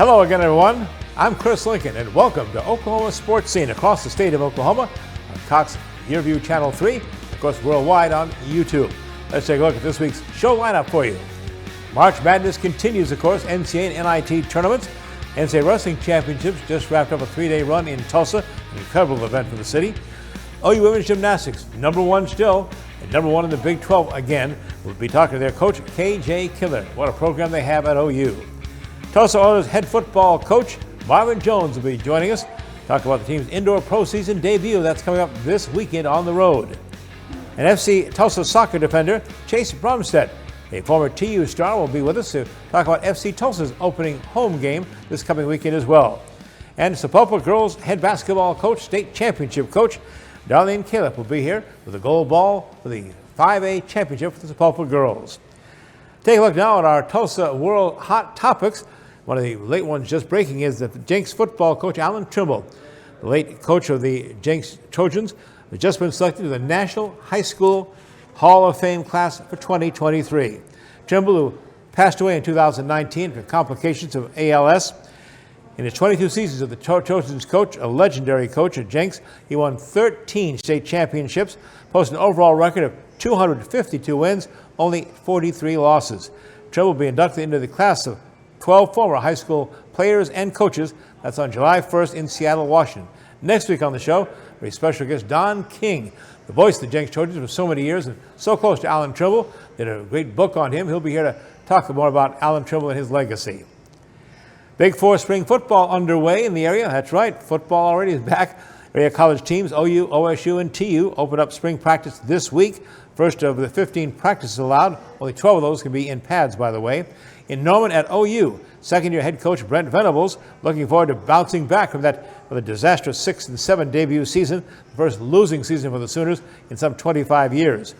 Hello again, everyone. I'm Chris Lincoln, and welcome to Oklahoma Sports Scene across the state of Oklahoma on Cox Yearview Channel 3, of course worldwide on YouTube. Let's take a look at this week's show lineup for you. March Madness continues, of course, NCAA and NIT tournaments. NCAA Wrestling Championships just wrapped up a 3-day run in Tulsa, an incredible event for the city. OU Women's Gymnastics, number one still, and number one in the Big 12 again. We'll be talking to their coach, KJ Kindler. What a program they have at OU. Tulsa Oilers head football coach Marvin Jones will be joining us. Talk about the team's indoor pro season debut that's coming up this weekend on the road. And FC Tulsa soccer defender Chase Bromstead, a former TU star, will be with us to talk about FC Tulsa's opening home game this coming weekend as well. And Sapulpa girls head basketball coach, state championship coach Darlene Caleb will be here with a gold ball for the 5A championship for the Sapulpa girls. Take a look now at our Tulsa World Hot Topics. One of the late ones just breaking is that Jenks football coach Alan Trimble, the late coach of the Jenks Trojans, has just been selected to the National High School Hall of Fame class for 2023. Trimble, who passed away in 2019 for complications of ALS. In his 22 seasons of the Trojans coach, a legendary coach at Jenks, he won 13 state championships, posted an overall record of 252 wins, only 43 losses. Trimble will be inducted into the class of 12 former high school players and coaches. That's on July 1st in Seattle, Washington. Next week on the show, very special guest Don King, the voice of the Jenks Trojans for so many years and so close to Alan Trimble. Did a great book on him. He'll be here to talk more about Alan Trimble and his legacy. Big Four spring football underway in the area. That's right, football already is back. Area college teams, OU, OSU, and TU open up spring practice this week. First of the 15 practices allowed, only 12 of those can be in pads, by the way. In Norman at OU, second-year head coach Brent Venables looking forward to bouncing back from the disastrous 6-7 debut season, the first losing season for the Sooners in some 25 years.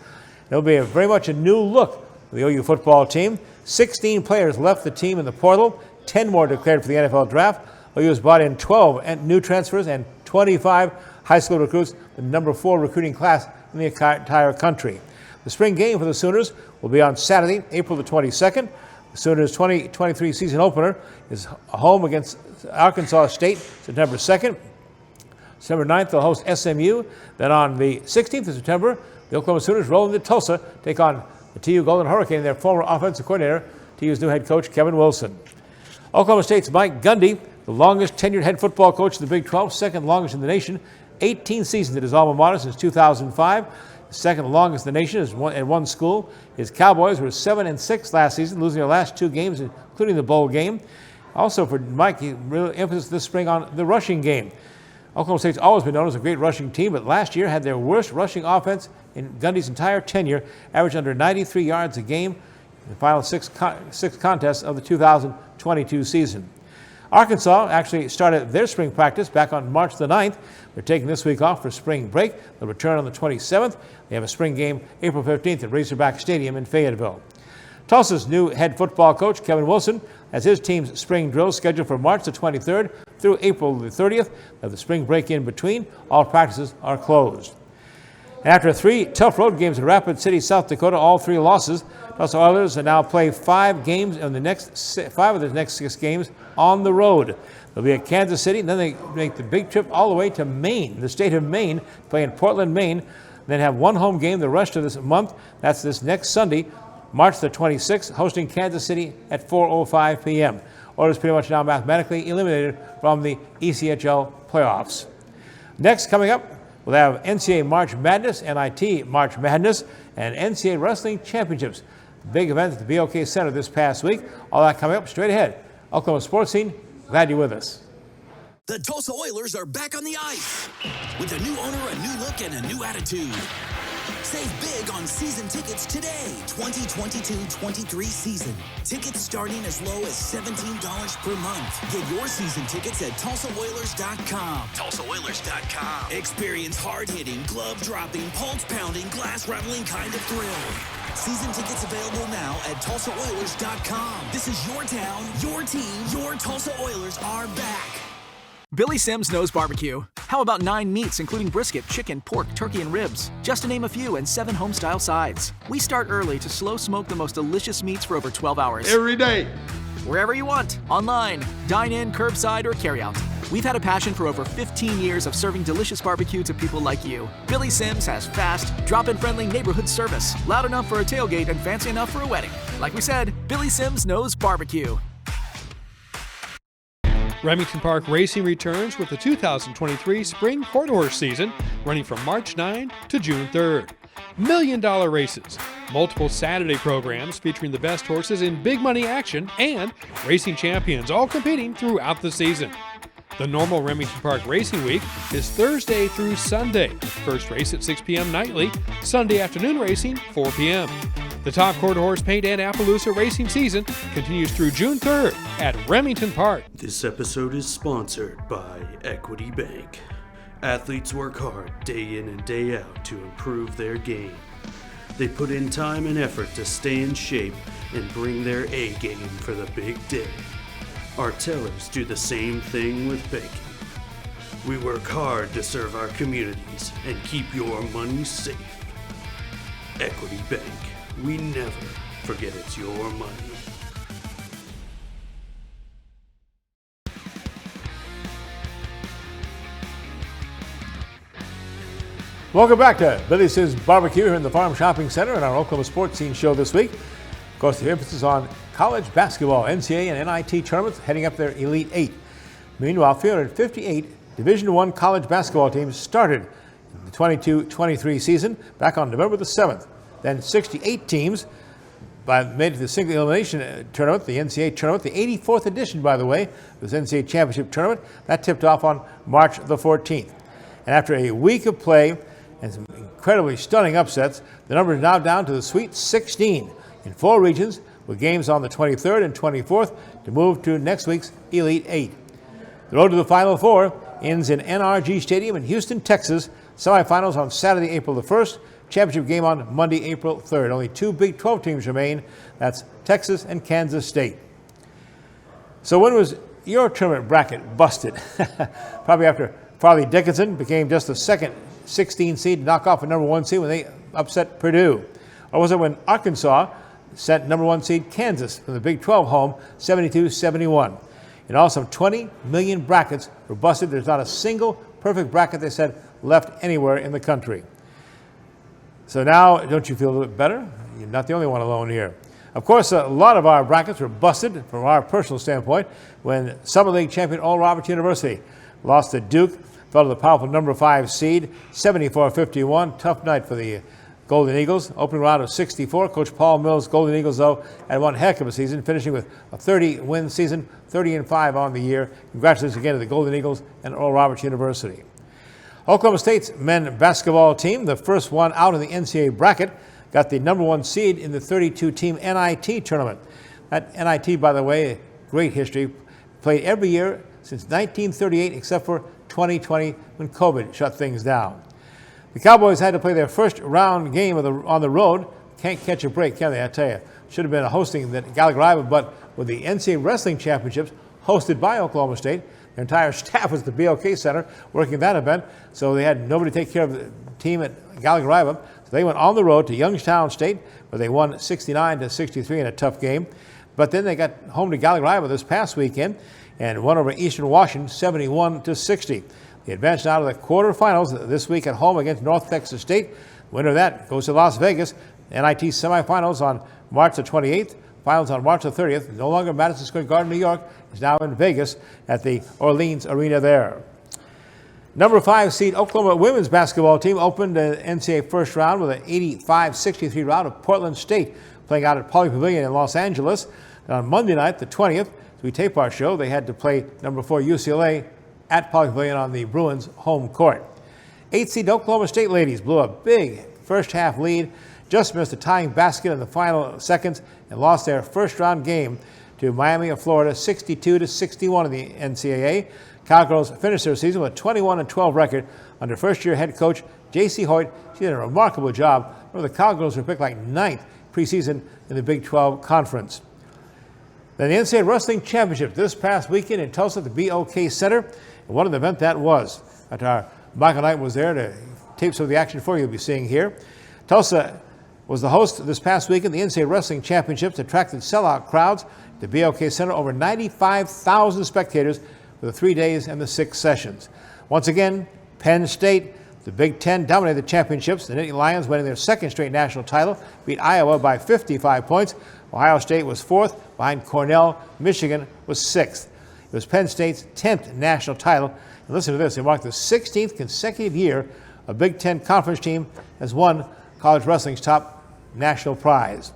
It'll be very much a new look for the OU football team. 16 players left the team in the portal, 10 more declared for the NFL draft. OU has brought in 12 new transfers and 25 high school recruits, the number 4 recruiting class in the entire country. The spring game for the Sooners will be on Saturday, April the 22nd. The Sooners' 2023 season opener is home against Arkansas State, September 2nd. September 9th, they'll host SMU. Then on the 16th of September, the Oklahoma Sooners roll into Tulsa, take on the TU Golden Hurricane and their former offensive coordinator, TU's new head coach, Kevin Wilson. Oklahoma State's Mike Gundy, the longest tenured head football coach in the Big 12, second longest in the nation, 18 seasons at his alma mater since 2005. Second longest in the nation is at one school. His Cowboys were 7-6 last season, losing their last 2 games, including the bowl game. Also for Mike, he really emphasis this spring on the rushing game. Oklahoma State's always been known as a great rushing team, but last year had their worst rushing offense in Gundy's entire tenure, averaged under 93 yards a game in the final six contests of the 2022 season. Arkansas actually started their spring practice back on March the 9th. They're taking this week off for spring break. They'll return on the 27th. They have a spring game April 15th at Razorback Stadium in Fayetteville. Tulsa's new head football coach, Kevin Wilson, has his team's spring drills scheduled for March the 23rd through April the 30th. They have the spring break in between. All practices are closed. After 3 tough road games in Rapid City, South Dakota, all 3 losses, Tulsa Oilers will now play 5 games in the next 5 of the next 6 games on the road. They'll be at Kansas City, and then they make the big trip all the way to Maine, the state of Maine, play in Portland, Maine, then have one home game the rest of this month. That's this next Sunday, March the 26th, hosting Kansas City at 4:05 p.m. Oilers pretty much now mathematically eliminated from the ECHL playoffs. Next, coming up, we'll have NCAA March Madness, NIT March Madness, and NCAA Wrestling Championships. Big event at the BOK Center this past week. All that coming up straight ahead. Oklahoma Sports Scene, glad you're with us. The Tulsa Oilers are back on the ice. With a new owner, a new look, and a new attitude. Save big on season tickets today. 2022-23 season. Tickets starting as low as $17 per month. Get your season tickets at TulsaOilers.com. TulsaOilers.com. Experience hard-hitting, glove-dropping, pulse-pounding, glass-rattling kind of thrill. Season tickets available now at TulsaOilers.com. This is your town, your team, your Tulsa Oilers are back. Billy Sims knows barbecue. How about 9 meats, including brisket, chicken, pork, turkey, and ribs? Just to name a few, and 7 home-style sides. We start early to slow smoke the most delicious meats for over 12 hours. Every day. wherever you want, online, dine in, curbside, or carry out. We've had a passion for over 15 years of serving delicious barbecue to people like you. Billy Sims has fast, drop-in friendly neighborhood service, loud enough for a tailgate and fancy enough for a wedding. Like we said, Billy Sims knows barbecue. Remington Park Racing returns with the 2023 Spring Quarter Horse season, running from March 9 to June 3rd. $1 million races, multiple Saturday programs featuring the best horses in big money action, and racing champions all competing throughout the season. The normal Remington Park Racing Week is Thursday through Sunday. First race at 6 p.m. nightly, Sunday afternoon racing 4 p.m. The top quarter horse paint and Appaloosa racing season continues through June 3rd at Remington Park. This episode is sponsored by Equity Bank. Athletes work hard day in and day out to improve their game. They put in time and effort to stay in shape and bring their A game for the big day. Our tellers do the same thing with banking. We work hard to serve our communities and keep your money safe. Equity Bank. We never forget it's your money. Welcome back to Billy Sims Barbecue here in the Farm Shopping Center and our Oklahoma Sports Scene show this week. Of course, the emphasis on college basketball, NCAA and NIT tournaments heading up their Elite Eight. Meanwhile, 358 Division I college basketball teams started the 22-23 season back on November the 7th. Then 68 teams made it to the single elimination tournament, the NCAA tournament, the 84th edition, by the way, this NCAA championship tournament. That tipped off on March the 14th. And after a week of play and some incredibly stunning upsets, the number is now down to the Sweet 16 in 4 regions, with games on the 23rd and 24th to move to next week's Elite Eight. The road to the Final Four ends in NRG Stadium in Houston, Texas. Semifinals on Saturday, April the 1st. Championship game on Monday, April 3rd. Only 2 Big 12 teams remain. That's Texas and Kansas State. So when was your tournament bracket busted? Probably after Farley Dickinson became just the second 16 seed to knock off a number 1 seed when they upset Purdue. Or was it when Arkansas sent number 1 seed Kansas from the Big 12 home 72-71? In all, some 20 million brackets were busted. There's not a single perfect bracket, they said, left anywhere in the country. So now, don't you feel a little bit better? You're not the only one alone here. Of course, a lot of our brackets were busted from our personal standpoint when Summer League champion Oral Roberts University lost to Duke, fell to the powerful number 5 seed, 74-51. Tough night for the Golden Eagles. Opening round of 64. Coach Paul Mills' Golden Eagles, though, had one heck of a season, finishing with a 30-win season, 30-5 on the year. Congratulations again to the Golden Eagles and Oral Roberts University. Oklahoma State's men's basketball team, the first one out in the NCAA bracket, got the number 1 seed in the 32-team NIT tournament. That NIT, by the way, great history, played every year since 1938 except for 2020 when COVID shut things down. The Cowboys had to play their first round game on the road. Can't catch a break, can they? I tell you. Should have been hosting the Gallagher, but with the NCAA Wrestling Championships hosted by Oklahoma State, their entire staff was at the BOK Center working that event, so they had nobody to take care of the team at Gallagher. So they went on the road to Youngstown State, where they won 69-63 in a tough game. But then they got home to Gallagher this past weekend and won over Eastern Washington 71-60. They advanced out of the quarterfinals this week at home against North Texas State. The winner of that goes to Las Vegas. NIT semifinals on March the 28th. Finals on March the 30th. No longer Madison Square Garden, New York. It's now in Vegas at the Orleans Arena there. Number 5 seed Oklahoma women's basketball team opened the NCAA first round with an 85-63 rout of Portland State, playing out at Pauley Pavilion in Los Angeles. And on Monday night, the 20th, as we tape our show, they had to play number 4 UCLA at Pauley Pavilion on the Bruins' home court. 8 seed Oklahoma State ladies blew a big first half lead, just missed a tying basket in the final seconds, and lost their first round game to Miami of Florida 62-61 in the NCAA. Cowgirls finished their season with a 21-12 record under first-year head coach J.C. Hoyt. She did a remarkable job. Remember, the Cowgirls were picked like 9th preseason in the Big 12 Conference. Then the NCAA Wrestling Championship this past weekend in Tulsa at the BOK Center. And what an event that was. Our Michael Knight was there to tape some of the action for you. You'll be seeing here. Tulsa was the host this past weekend. The NCAA Wrestling Championships attracted sellout crowds. The BOK Center, over 95,000 spectators for the 3 days and the 6 sessions. Once again, Penn State, the Big Ten, dominated the championships. The Nittany Lions, winning their second straight national title, beat Iowa by 55 points. Ohio State was 4th, behind Cornell. Michigan was 6th. It was Penn State's 10th national title. And listen to this, it marked the 16th consecutive year a Big Ten conference team has won college wrestling's top national prize.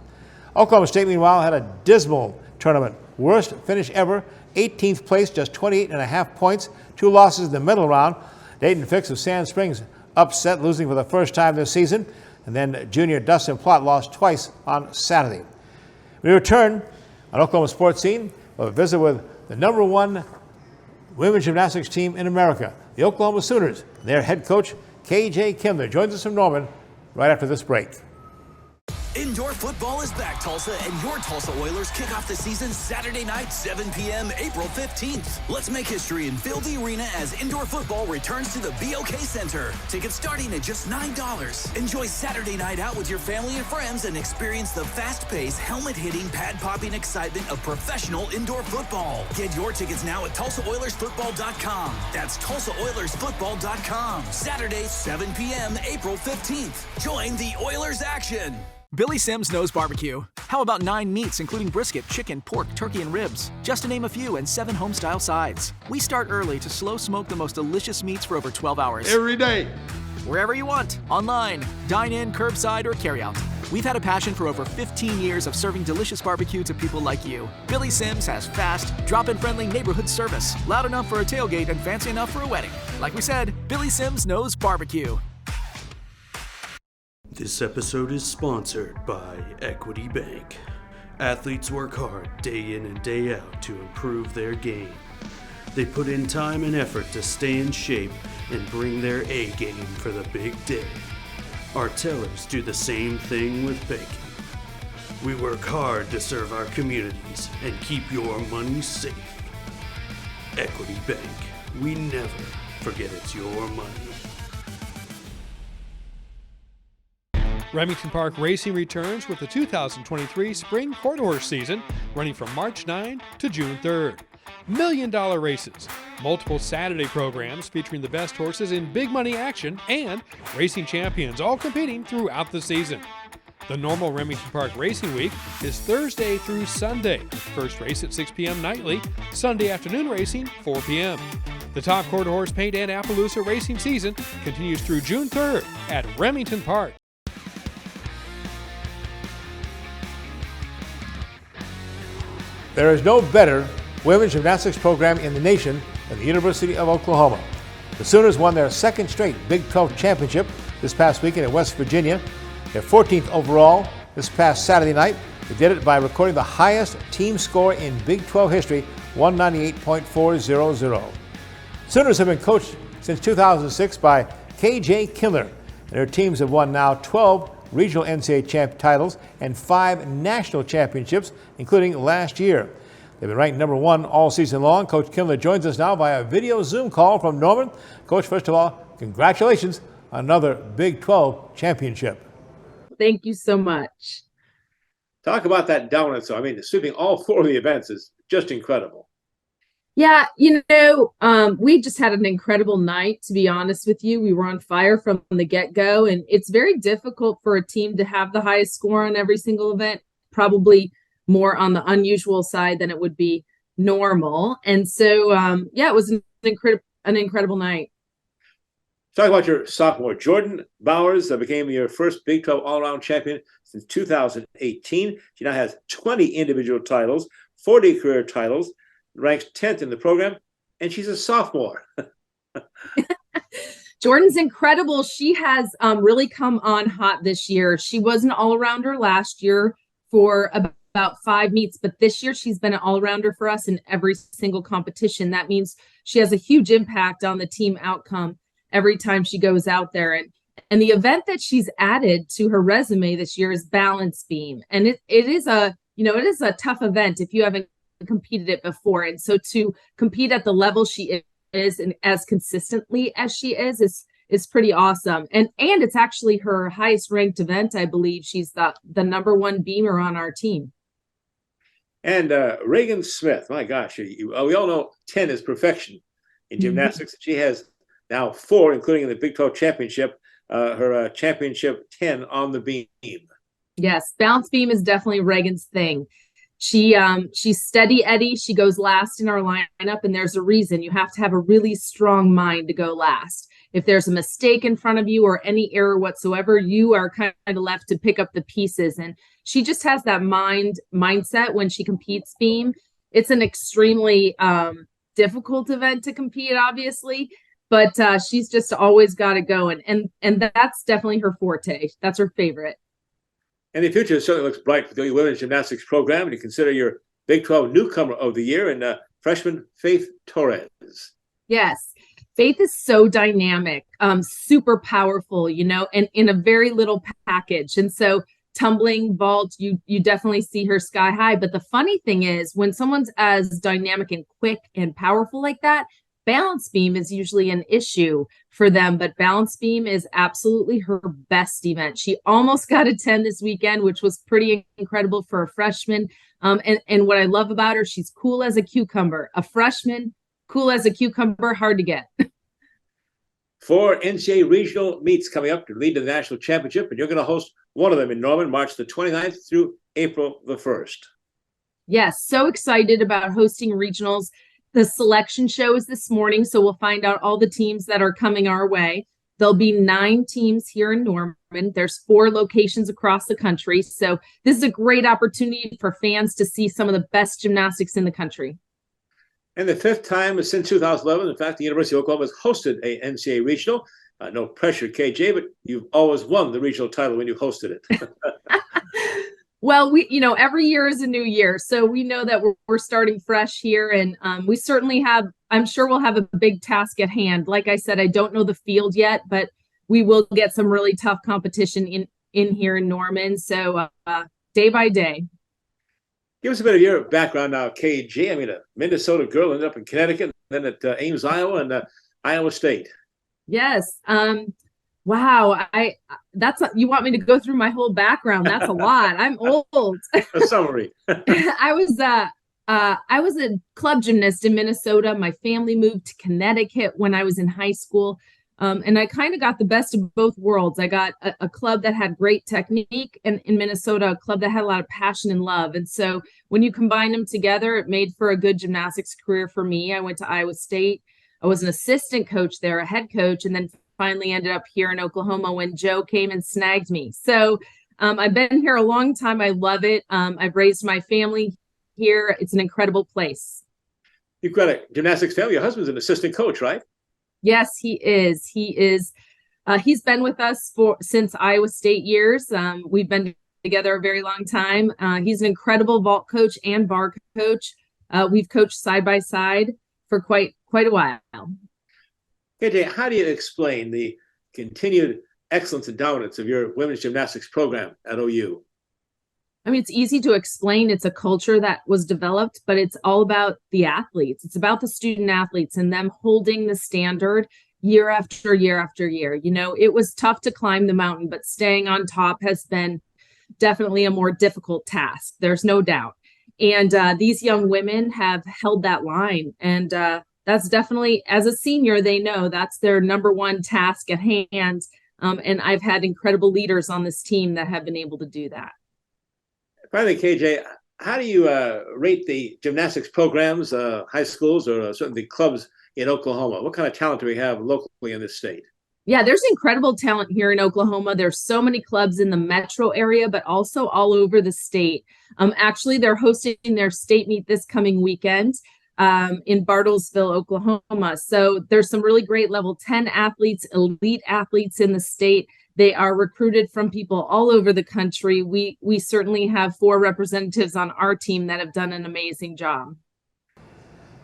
Oklahoma State, meanwhile, had a dismal tournament. Worst finish ever, 18th place, just 28.5 points, 2 losses in the middle round. Dayton Fix of Sand Springs upset, losing for the first time this season. And then junior Dustin Plott lost twice on Saturday. We return on Oklahoma Sports Scene. We'll visit with the #1 women's gymnastics team in America, the Oklahoma Sooners. Their head coach, KJ Kindler, joins us from Norman right after this break. Indoor football is back, Tulsa, and your Tulsa Oilers kick off the season Saturday night, 7 p.m., April 15th. Let's make history and fill the arena as indoor football returns to the BOK Center. Tickets starting at just $9. Enjoy Saturday night out with your family and friends and experience the fast-paced, helmet-hitting, pad-popping excitement of professional indoor football. Get your tickets now at TulsaOilersFootball.com. That's TulsaOilersFootball.com. Saturday, 7 p.m., April 15th. Join the Oilers action. Billy Sims knows barbecue. How about 9 meats, including brisket, chicken, pork, turkey, and ribs? Just to name a few, and 7 home-style sides. We start early to slow smoke the most delicious meats for over 12 hours. Every day. Wherever you want, online, dine-in, curbside, or carry-out. We've had a passion for over 15 years of serving delicious barbecue to people like you. Billy Sims has fast, drop-in friendly neighborhood service, loud enough for a tailgate and fancy enough for a wedding. Like we said, Billy Sims knows barbecue. This episode is sponsored by Equity Bank. Athletes work hard day in and day out to improve their game. They put in time and effort to stay in shape and bring their A game for the big day. Our tellers do the same thing with banking. We work hard to serve our communities and keep your money safe. Equity Bank. We never forget it's your money. Remington Park Racing returns with the 2023 Spring Quarter Horse season, running from March 9 to June 3rd. $1 million races, multiple Saturday programs featuring the best horses in big money action, and racing champions all competing throughout the season. The normal Remington Park Racing Week is Thursday through Sunday. First race at 6 p.m. nightly, Sunday afternoon racing 4 p.m. The top quarter horse paint and Appaloosa racing season continues through June 3rd at Remington Park. There is no better women's gymnastics program in the nation than the University of Oklahoma. The Sooners won their second straight Big 12 championship this past weekend in West Virginia. Their 14th overall this past Saturday night. They did it by recording the highest team score in Big 12 history, 198.400. Sooners have been coached since 2006 by KJ Kindler. And their teams have won now 12 regional NCAA champ titles and 5 national championships, including last year. They've been ranked #1 all season long. Coach Kindler joins us now via video Zoom call from Norman. Coach, first of all, congratulations on another Big 12 championship. Thank you so much. Talk about that dominance. I mean, sweeping all 4 of the events is just incredible. Yeah, we just had an incredible night, to be honest with you. We were on fire from the get-go, and it's very difficult for a team to have the highest score on every single event, probably more on the unusual side than it would be normal. And so, it was an incredible night. Talk about your sophomore, Jordan Bowers, that became your first Big 12 all-around champion since 2018. She now has 20 individual titles, 40 career titles, ranks 10th in the program, and she's a sophomore. Jordan's incredible. She has really come on hot this year. She was an all-arounder last year for about 5 meets, but this year she's been an all-arounder for us in every single competition. That means she has a huge impact on the team outcome every time she goes out there. And the event that she's added to her resume this year is balance beam. And it is a tough event if you haven't competed it before. And so to compete at the level she is and as consistently as she is is pretty awesome. And it's actually her highest ranked event, I believe. She's the #1 beamer on our team. And Reagan Smith, my gosh, we all know 10 is perfection in gymnastics. She has now 4, including in the Big 12 championship, her championship 10 on the beam. Yes, balance beam is definitely Reagan's thing. She's steady Eddie. She goes last in our lineup, and there's a reason. You have to have a really strong mind to go last. If there's a mistake in front of you or any error whatsoever, you are kind of left to pick up the pieces. And she just has that mindset when she competes beam. It's an extremely difficult event to compete, obviously, but she's just always got it going. And that's definitely her forte. That's her favorite. And the future certainly looks bright for the women's gymnastics program. And you consider your Big 12 newcomer of the year and freshman Faith Torres. Yes. Faith is so dynamic, super powerful, and in a very little package. And so tumbling, vault, you definitely see her sky high. But the funny thing is, when someone's as dynamic and quick and powerful like that, balance beam is usually an issue for them. But balance beam is absolutely her best event. She almost got a 10 this weekend, which was pretty incredible for a freshman. And what I love about her, she's cool as a cucumber. A freshman, cool as a cucumber, hard to get. 4 NCAA regional meets coming up to lead to the national championship, and you're going to host one of them in Norman, March the 29th through April the 1st. Yes, so excited about hosting regionals. The selection show is this morning, so we'll find out all the teams that are coming our way. There'll be 9 teams here in Norman. There's 4 locations across the country, so this is a great opportunity for fans to see some of the best gymnastics in the country. And the 5th time since 2011, in fact, the University of Oklahoma has hosted a NCAA regional. No pressure, KJ, but you've always won the regional title when you hosted it. Well, every year is a new year, so we know that we're starting fresh here, and we certainly have. I'm sure we'll have a big task at hand. Like I said, I don't know the field yet, but we will get some really tough competition in here in Norman. So day by day. Give us a bit of your background now, KJ. I mean, a Minnesota girl, ended up in Connecticut, then at Ames, Iowa, and Iowa State. Yes. Wow. You want me to go through my whole background? That's a lot. I'm old. A summary. I was a club gymnast in Minnesota. My family moved to Connecticut when I was in high school. And I kind of got the best of both worlds. I got a club that had great technique, and in Minnesota, a club that had a lot of passion and love. And so when you combine them together, it made for a good gymnastics career for me. I went to Iowa State. I was an assistant coach there, a head coach, and then finally ended up here in Oklahoma when Joe came and snagged me. So I've been here a long time. I love it. I've raised my family here. It's an incredible place. You've got a gymnastics family. Your husband's an assistant coach, right? Yes, he is. He's been with us since Iowa State years. We've been together a very long time. He's an incredible vault coach and bar coach. We've coached side by side for quite a while. KJ, how do you explain the continued excellence and dominance of your women's gymnastics program at OU? I mean, it's easy to explain. It's a culture that was developed, but it's all about the athletes. It's about the student athletes and them holding the standard year after year after year. It was tough to climb the mountain, but staying on top has been definitely a more difficult task. There's no doubt. And these young women have held that line. And that's definitely, as a senior, they know that's their #1 task at hand. And I've had incredible leaders on this team that have been able to do that. Finally, KJ, how do you rate the gymnastics programs, high schools, or certainly clubs in Oklahoma? What kind of talent do we have locally in this state? Yeah, there's incredible talent here in Oklahoma. There's so many clubs in the metro area, but also all over the state. Actually, they're hosting their state meet this coming weekend in Bartlesville, Oklahoma. So there's some really great level 10 athletes, elite athletes in the state. They are recruited from people all over the country. We certainly have 4 representatives on our team that have done an amazing job.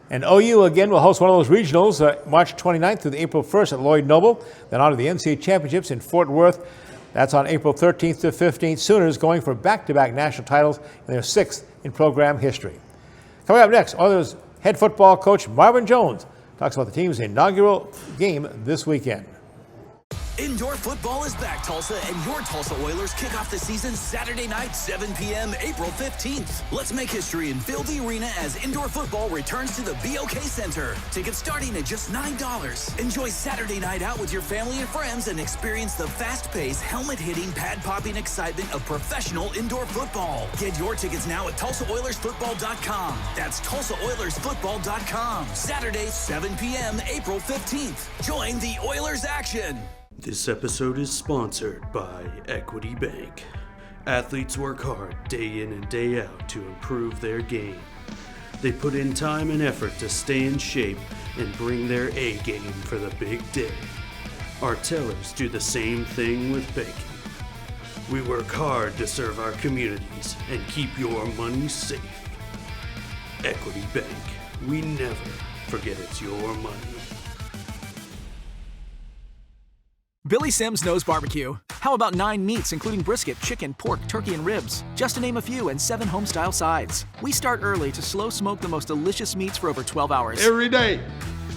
And OU again will host one of those regionals March 29th through April 1st at Lloyd Noble, then on to the NCAA Championships in Fort Worth. That's on April 13th to 15th. Sooners going for back-to-back national titles in their 6th in program history. Coming up next, Oilers head football coach Marvin Jones talks about the team's inaugural game this weekend. Indoor football is back, Tulsa, and your Tulsa Oilers kick off the season Saturday night, 7 p.m., April 15th. Let's make history and fill the arena as indoor football returns to the BOK Center. Tickets starting at just $9. Enjoy Saturday night out with your family and friends and experience the fast-paced, helmet-hitting, pad-popping excitement of professional indoor football. Get your tickets now at TulsaOilersFootball.com. That's TulsaOilersFootball.com. Saturday, 7 p.m., April 15th. Join the Oilers action. This episode is sponsored by Equity Bank. Athletes work hard day in and day out to improve their game. They put in time and effort to stay in shape and bring their A game for the big day. Our tellers do the same thing with banking. We work hard to serve our communities and keep your money safe. Equity Bank. We never forget it's your money. Billy Sims knows barbecue. How about 9 meats, including brisket, chicken, pork, turkey, and ribs? Just to name a few, and 7 home-style sides. We start early to slow smoke the most delicious meats for over 12 hours. Every day.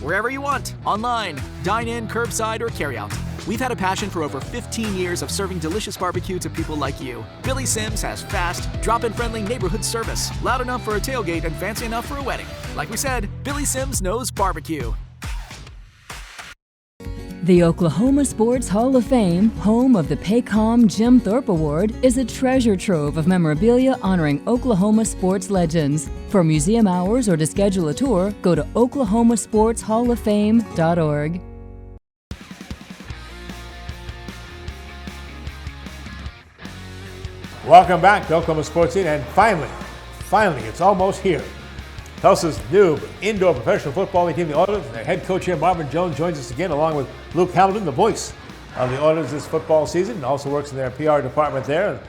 Wherever you want, online, dine in, curbside, or carry out. We've had a passion for over 15 years of serving delicious barbecue to people like you. Billy Sims has fast, drop-in friendly neighborhood service, loud enough for a tailgate and fancy enough for a wedding. Like we said, Billy Sims knows barbecue. The Oklahoma Sports Hall of Fame, home of the Paycom Jim Thorpe Award, is a treasure trove of memorabilia honoring Oklahoma sports legends. For museum hours or to schedule a tour, go to oklahomasportshalloffame.org. Welcome back to Oklahoma Sportscene, and finally, it's almost here. Tulsa's new indoor professional football league team, the Oilers, their head coach here, Marvin Jones, joins us again, along with Luke Hamilton, the voice of the Oilers this football season, and also works in their PR department there.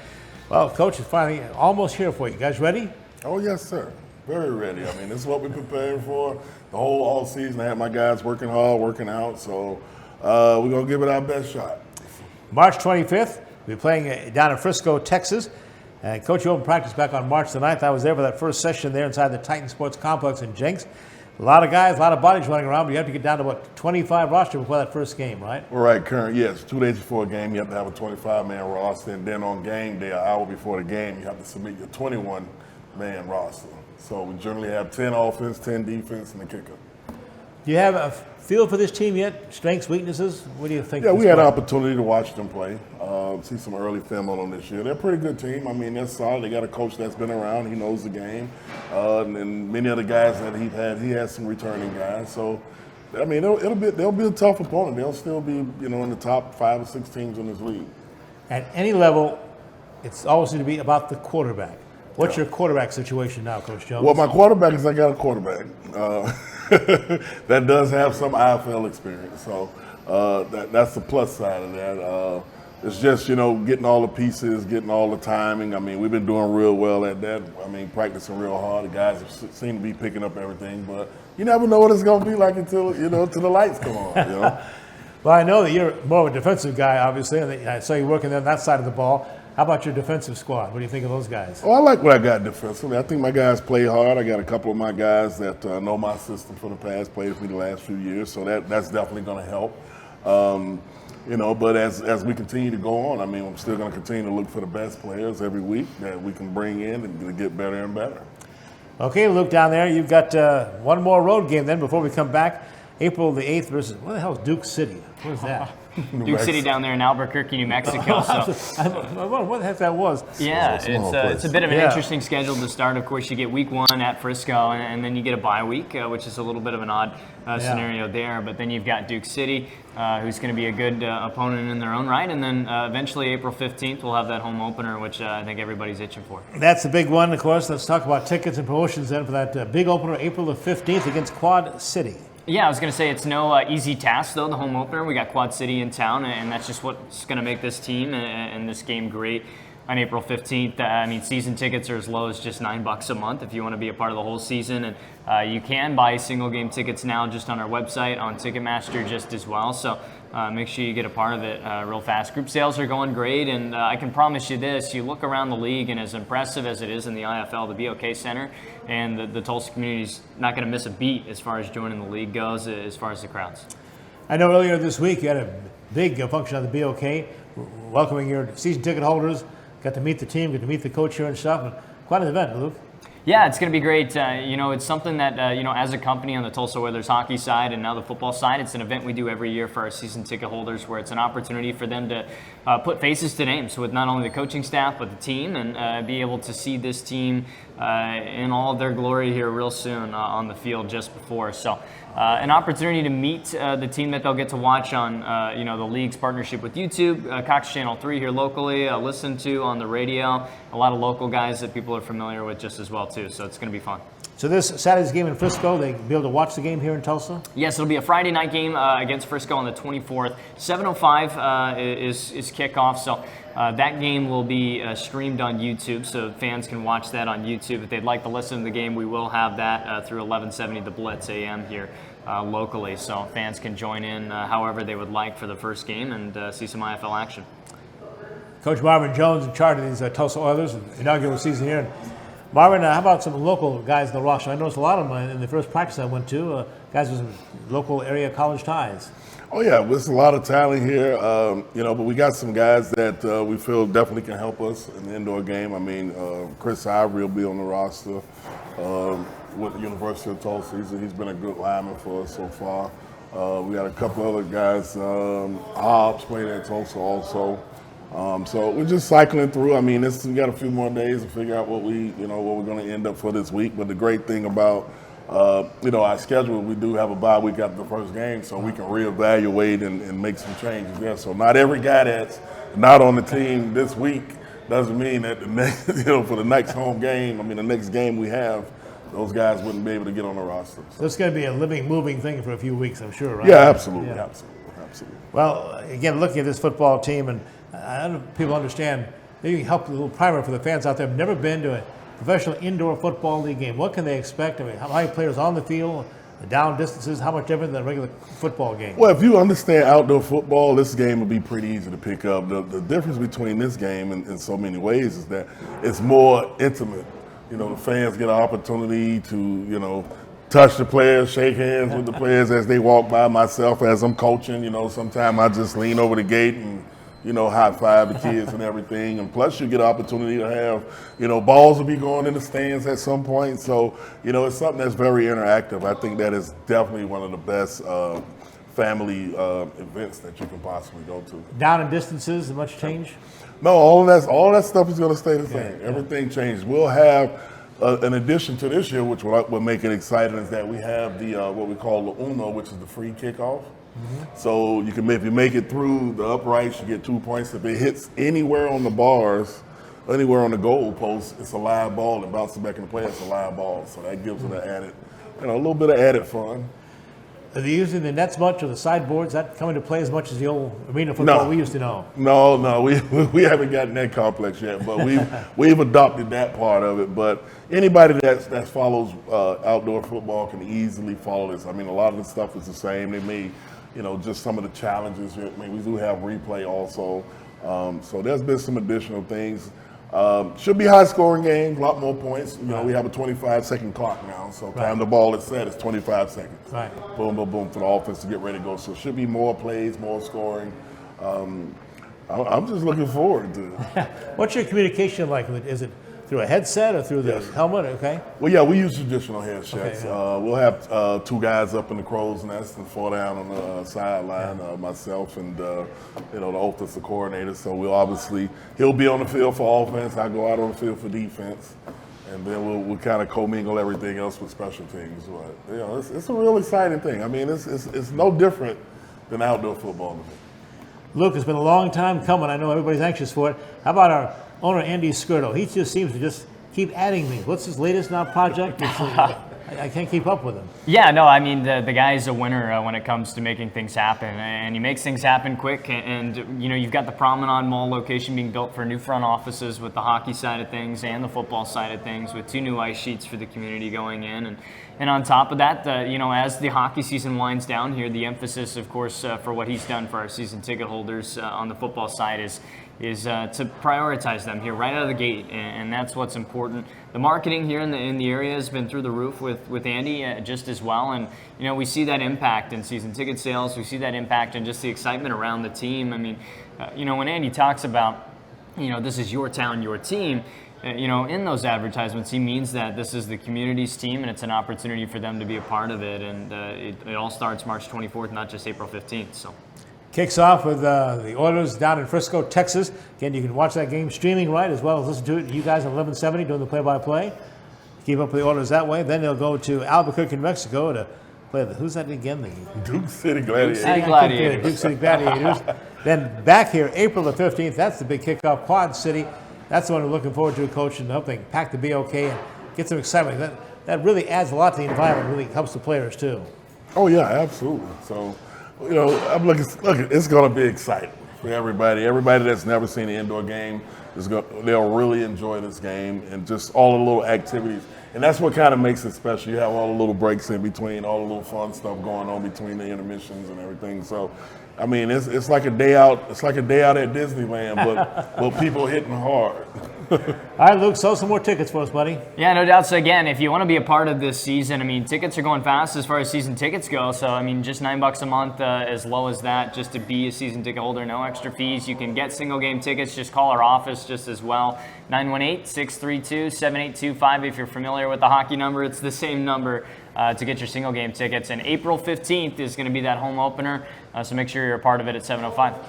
Well, Coach is finally almost here for you. You guys ready? Oh, yes, sir. Very ready. I mean, this is what we're preparing for the whole all season. I have my guys working hard, working out, so we're going to give it our best shot. March 25th, we'll be playing down in Frisco, Texas. Coach, you opened practice back on March the 9th. I was there for that first session there inside the Titan Sports Complex in Jenks. A lot of guys, a lot of bodies running around, but you have to get down to, 25 roster before that first game, right? Right, yes. 2 days before a game, you have to have a 25-man roster, and then on game day, an hour before the game, you have to submit your 21-man roster. So we generally have 10 offense, 10 defense, and the kicker. Do you have a feel for this team yet? Strengths, weaknesses? What do you think? Yeah, we had an opportunity to watch them play, see some early film on them this year. They're a pretty good team. I mean, they're solid. They got a coach that's been around. He knows the game. And many of the guys that he has some returning guys. So, I mean, they'll be a tough opponent. They'll still be, in the top 5 or 6 teams in this league. At any level, it's always going to be about the quarterback. What's your quarterback situation now, Coach Jones? Well, my quarterback is I got a quarterback that does have some IFL experience. So that's the plus side of that. It's just, getting all the pieces, getting all the timing. I mean, we've been doing real well at that. I mean, practicing real hard. The guys seem to be picking up everything. But you never know what it's going to be like until the lights come on. Well, I know that you're more of a defensive guy, obviously, and I saw you working on that side of the ball. How about your defensive squad? What do you think of those guys? Oh, I like what I got defensively. I think my guys play hard. I got a couple of my guys that know my system for the past, played with me the last few years, so that's definitely going to help. But as we continue to go on, I mean, I'm still going to continue to look for the best players every week that we can bring in and get better and better. Okay, Luke, down there, you've got one more road game then before we come back. April the 8th versus, what the hell is Duke City? What is that? Duke City down there in Albuquerque, New Mexico. So. I wonder what the heck that was. Yeah, it's a bit of an interesting schedule to start. Of course, you get week 1 at Frisco, and then you get a bye week, which is a little bit of an odd scenario there. But then you've got Duke City, who's going to be a good opponent in their own right. And then eventually April 15th, we'll have that home opener, which I think everybody's itching for. That's the big one, of course. Let's talk about tickets and promotions then for that big opener, April the 15th against Quad City. Yeah, I was going to say it's no easy task, though, the home opener. We got Quad City in town, and that's just what's going to make this team and this game great on April 15th. I mean, season tickets are as low as just $9 a month if you want to be a part of the whole season. And you can buy single game tickets now just on our website, on Ticketmaster just as well. So make sure you get a part of it real fast. Group sales are going great, and I can promise you this. You look around the league, and as impressive as it is in the IFL, the BOK Center, and the Tulsa community's not going to miss a beat as far as joining the league goes, as far as the crowds. I know earlier this week you had a big function of the BOK, welcoming your season ticket holders. Got to meet the team, got to meet the coach here and stuff. And quite an event, Luke. Yeah, it's going to be great. It's something that, as a company on the Tulsa Oilers hockey side and now the football side, it's an event we do every year for our season ticket holders where it's an opportunity for them to put faces to names with not only the coaching staff but the team and be able to see this team in all of their glory here real soon on the field just before. So an opportunity to meet the team that they'll get to watch on, the league's partnership with YouTube, Cox Channel 3 here locally, listen to on the radio, a lot of local guys that people are familiar with just as well too. So it's going to be fun. So this Saturday's game in Frisco, they be able to watch the game here in Tulsa? Yes, it'll be a Friday night game against Frisco on the 24th. 7:05 is kickoff, so that game will be streamed on YouTube, so fans can watch that on YouTube. If they'd like to listen to the game, we will have that through 1170 The Blitz AM here locally, so fans can join in however they would like for the first game and see some IFL action. Coach Marvin Jones in charge of these Tulsa Oilers, inaugural season here. Marvin, how about some local guys in the roster? I noticed a lot of them in the first practice I went to, guys with some local area college ties. Oh yeah, there's a lot of talent here, but we got some guys that we feel definitely can help us in the indoor game. I mean, Chris Ivory will be on the roster with the University of Tulsa. He's been a good lineman for us so far. We got a couple other guys. Hobbs played at Tulsa also. So we're just cycling through. I mean, we got a few more days to figure out what we're going to end up for this week. But the great thing about our schedule, we do have a bye week after the first game, so we can reevaluate and make some changes there. So not every guy that's not on the team this week doesn't mean that the next, for the next home game, the next game we have, those guys wouldn't be able to get on the roster. So it's going to be a living, moving thing for a few weeks, I'm sure, right? Yeah, absolutely, yeah. Absolutely. Well, again, looking at this football team, and I don't know if people understand, maybe help a little primer for the fans out there who've never been to a professional indoor football league game. What can they expect? How many players on the field, the down distances, how much different than a regular football game? Well, if you understand outdoor football, this game will be pretty easy to pick up. The difference between this game in so many ways is that it's more intimate. The fans get an opportunity to, touch the players, shake hands with the players as they walk by. Myself, as I'm coaching, sometimes I just lean over the gate and, high five the kids and everything. And plus you get an opportunity to have, balls will be going in the stands at some point. So, it's something that's very interactive. I think that is definitely one of the best family events that you can possibly go to. Down in distances, much change? No, all that stuff is going to stay the same. Everything changes. We'll have, in addition to this year, which will make it exciting, is that we have the what we call the Uno, which is the free kickoff. Mm-hmm. So if you make it through the uprights, you get 2 points. If it hits anywhere on the bars, anywhere on the goal post, it's a live ball, and bounces back into play, it's a live ball. So that gives it an added, a little bit of added fun. Are they using the nets much or the sideboards? Is that coming to play as much as the old arena football we used to know? No, we haven't gotten that complex yet, but we've adopted that part of it. But anybody that follows outdoor football can easily follow this. A lot of the stuff is the same. They may, just some of the challenges. We do have replay also. So there's been some additional things. Should be high-scoring game, a lot more points. We have a 25-second clock now, so time the ball is set, it's 25 seconds. Right. Boom, boom, boom for the offense to get ready to go. So it should be more plays, more scoring. I'm just looking forward to it. What's your communication like? Is it through a headset or through the helmet? Okay. Well, yeah, we use traditional headsets. Okay, yeah. We'll have 2 guys up in the crow's nest and 4 down on the sideline, myself and the offensive coordinator. So he'll be on the field for offense. I go out on the field for defense, and then we'll kind of commingle everything else with special teams. But it's a real exciting thing. It's no different than outdoor football to me. Luke, it's been a long time coming. I know everybody's anxious for it. How about our owner, Andy Skirtle? He just seems to just keep adding things. What's his latest now project? I can't keep up with him. Yeah, no, the guy is a winner when it comes to making things happen, and he makes things happen quick. And you've got the Promenade Mall location being built for new front offices with the hockey side of things and the football side of things, with 2 new ice sheets for the community going in. And on top of that, as the hockey season winds down here, the emphasis, of course, for what he's done for our season ticket holders on the football side is is to prioritize them here right out of the gate, and that's what's important. The marketing here in the area has been through the roof with Andy just as well, and we see that impact in season ticket sales. We see that impact in just the excitement around the team. I mean, when Andy talks about, this is your town, your team, in those advertisements, he means that this is the community's team, and it's an opportunity for them to be a part of it. And it all starts March 24th, not just April 15th. So. Kicks off with the Oilers down in Frisco, Texas. Again, you can watch that game streaming right as well as listen to it. You guys on 1170 doing the play-by-play. Keep up with the Oilers that way. Then they'll go to Albuquerque, New Mexico to play who's that again? The Duke City Gladiators. Duke City Gladiators. Then back here, April the 15th. That's the big kickoff. Quad City. That's the one we're looking forward to, Coach, and hope they pack the BOK and get some excitement. That really adds a lot to the environment. Really helps the players too. Oh yeah, absolutely. So. I'm looking. Look, it's going to be exciting for everybody. Everybody that's never seen an indoor game they'll really enjoy this game and just all the little activities. And that's what kind of makes it special. You have all the little breaks in between, all the little fun stuff going on between the intermissions and everything. So, I mean, it's like a day out. It's like a day out at Disneyland, but people hitting hard. All right, Luke, sell some more tickets for us, buddy. Yeah, no doubt. So again, if you want to be a part of this season, I mean, tickets are going fast as far as season tickets go. So, I mean, just $9 a month, as low as that, just to be a season ticket holder, no extra fees. You can get single game tickets. Just call our office just as well. 918-632-7825. If you're familiar with the hockey number, it's the same number to get your single game tickets. And April 15th is going to be that home opener. So make sure you're a part of it at 7:05.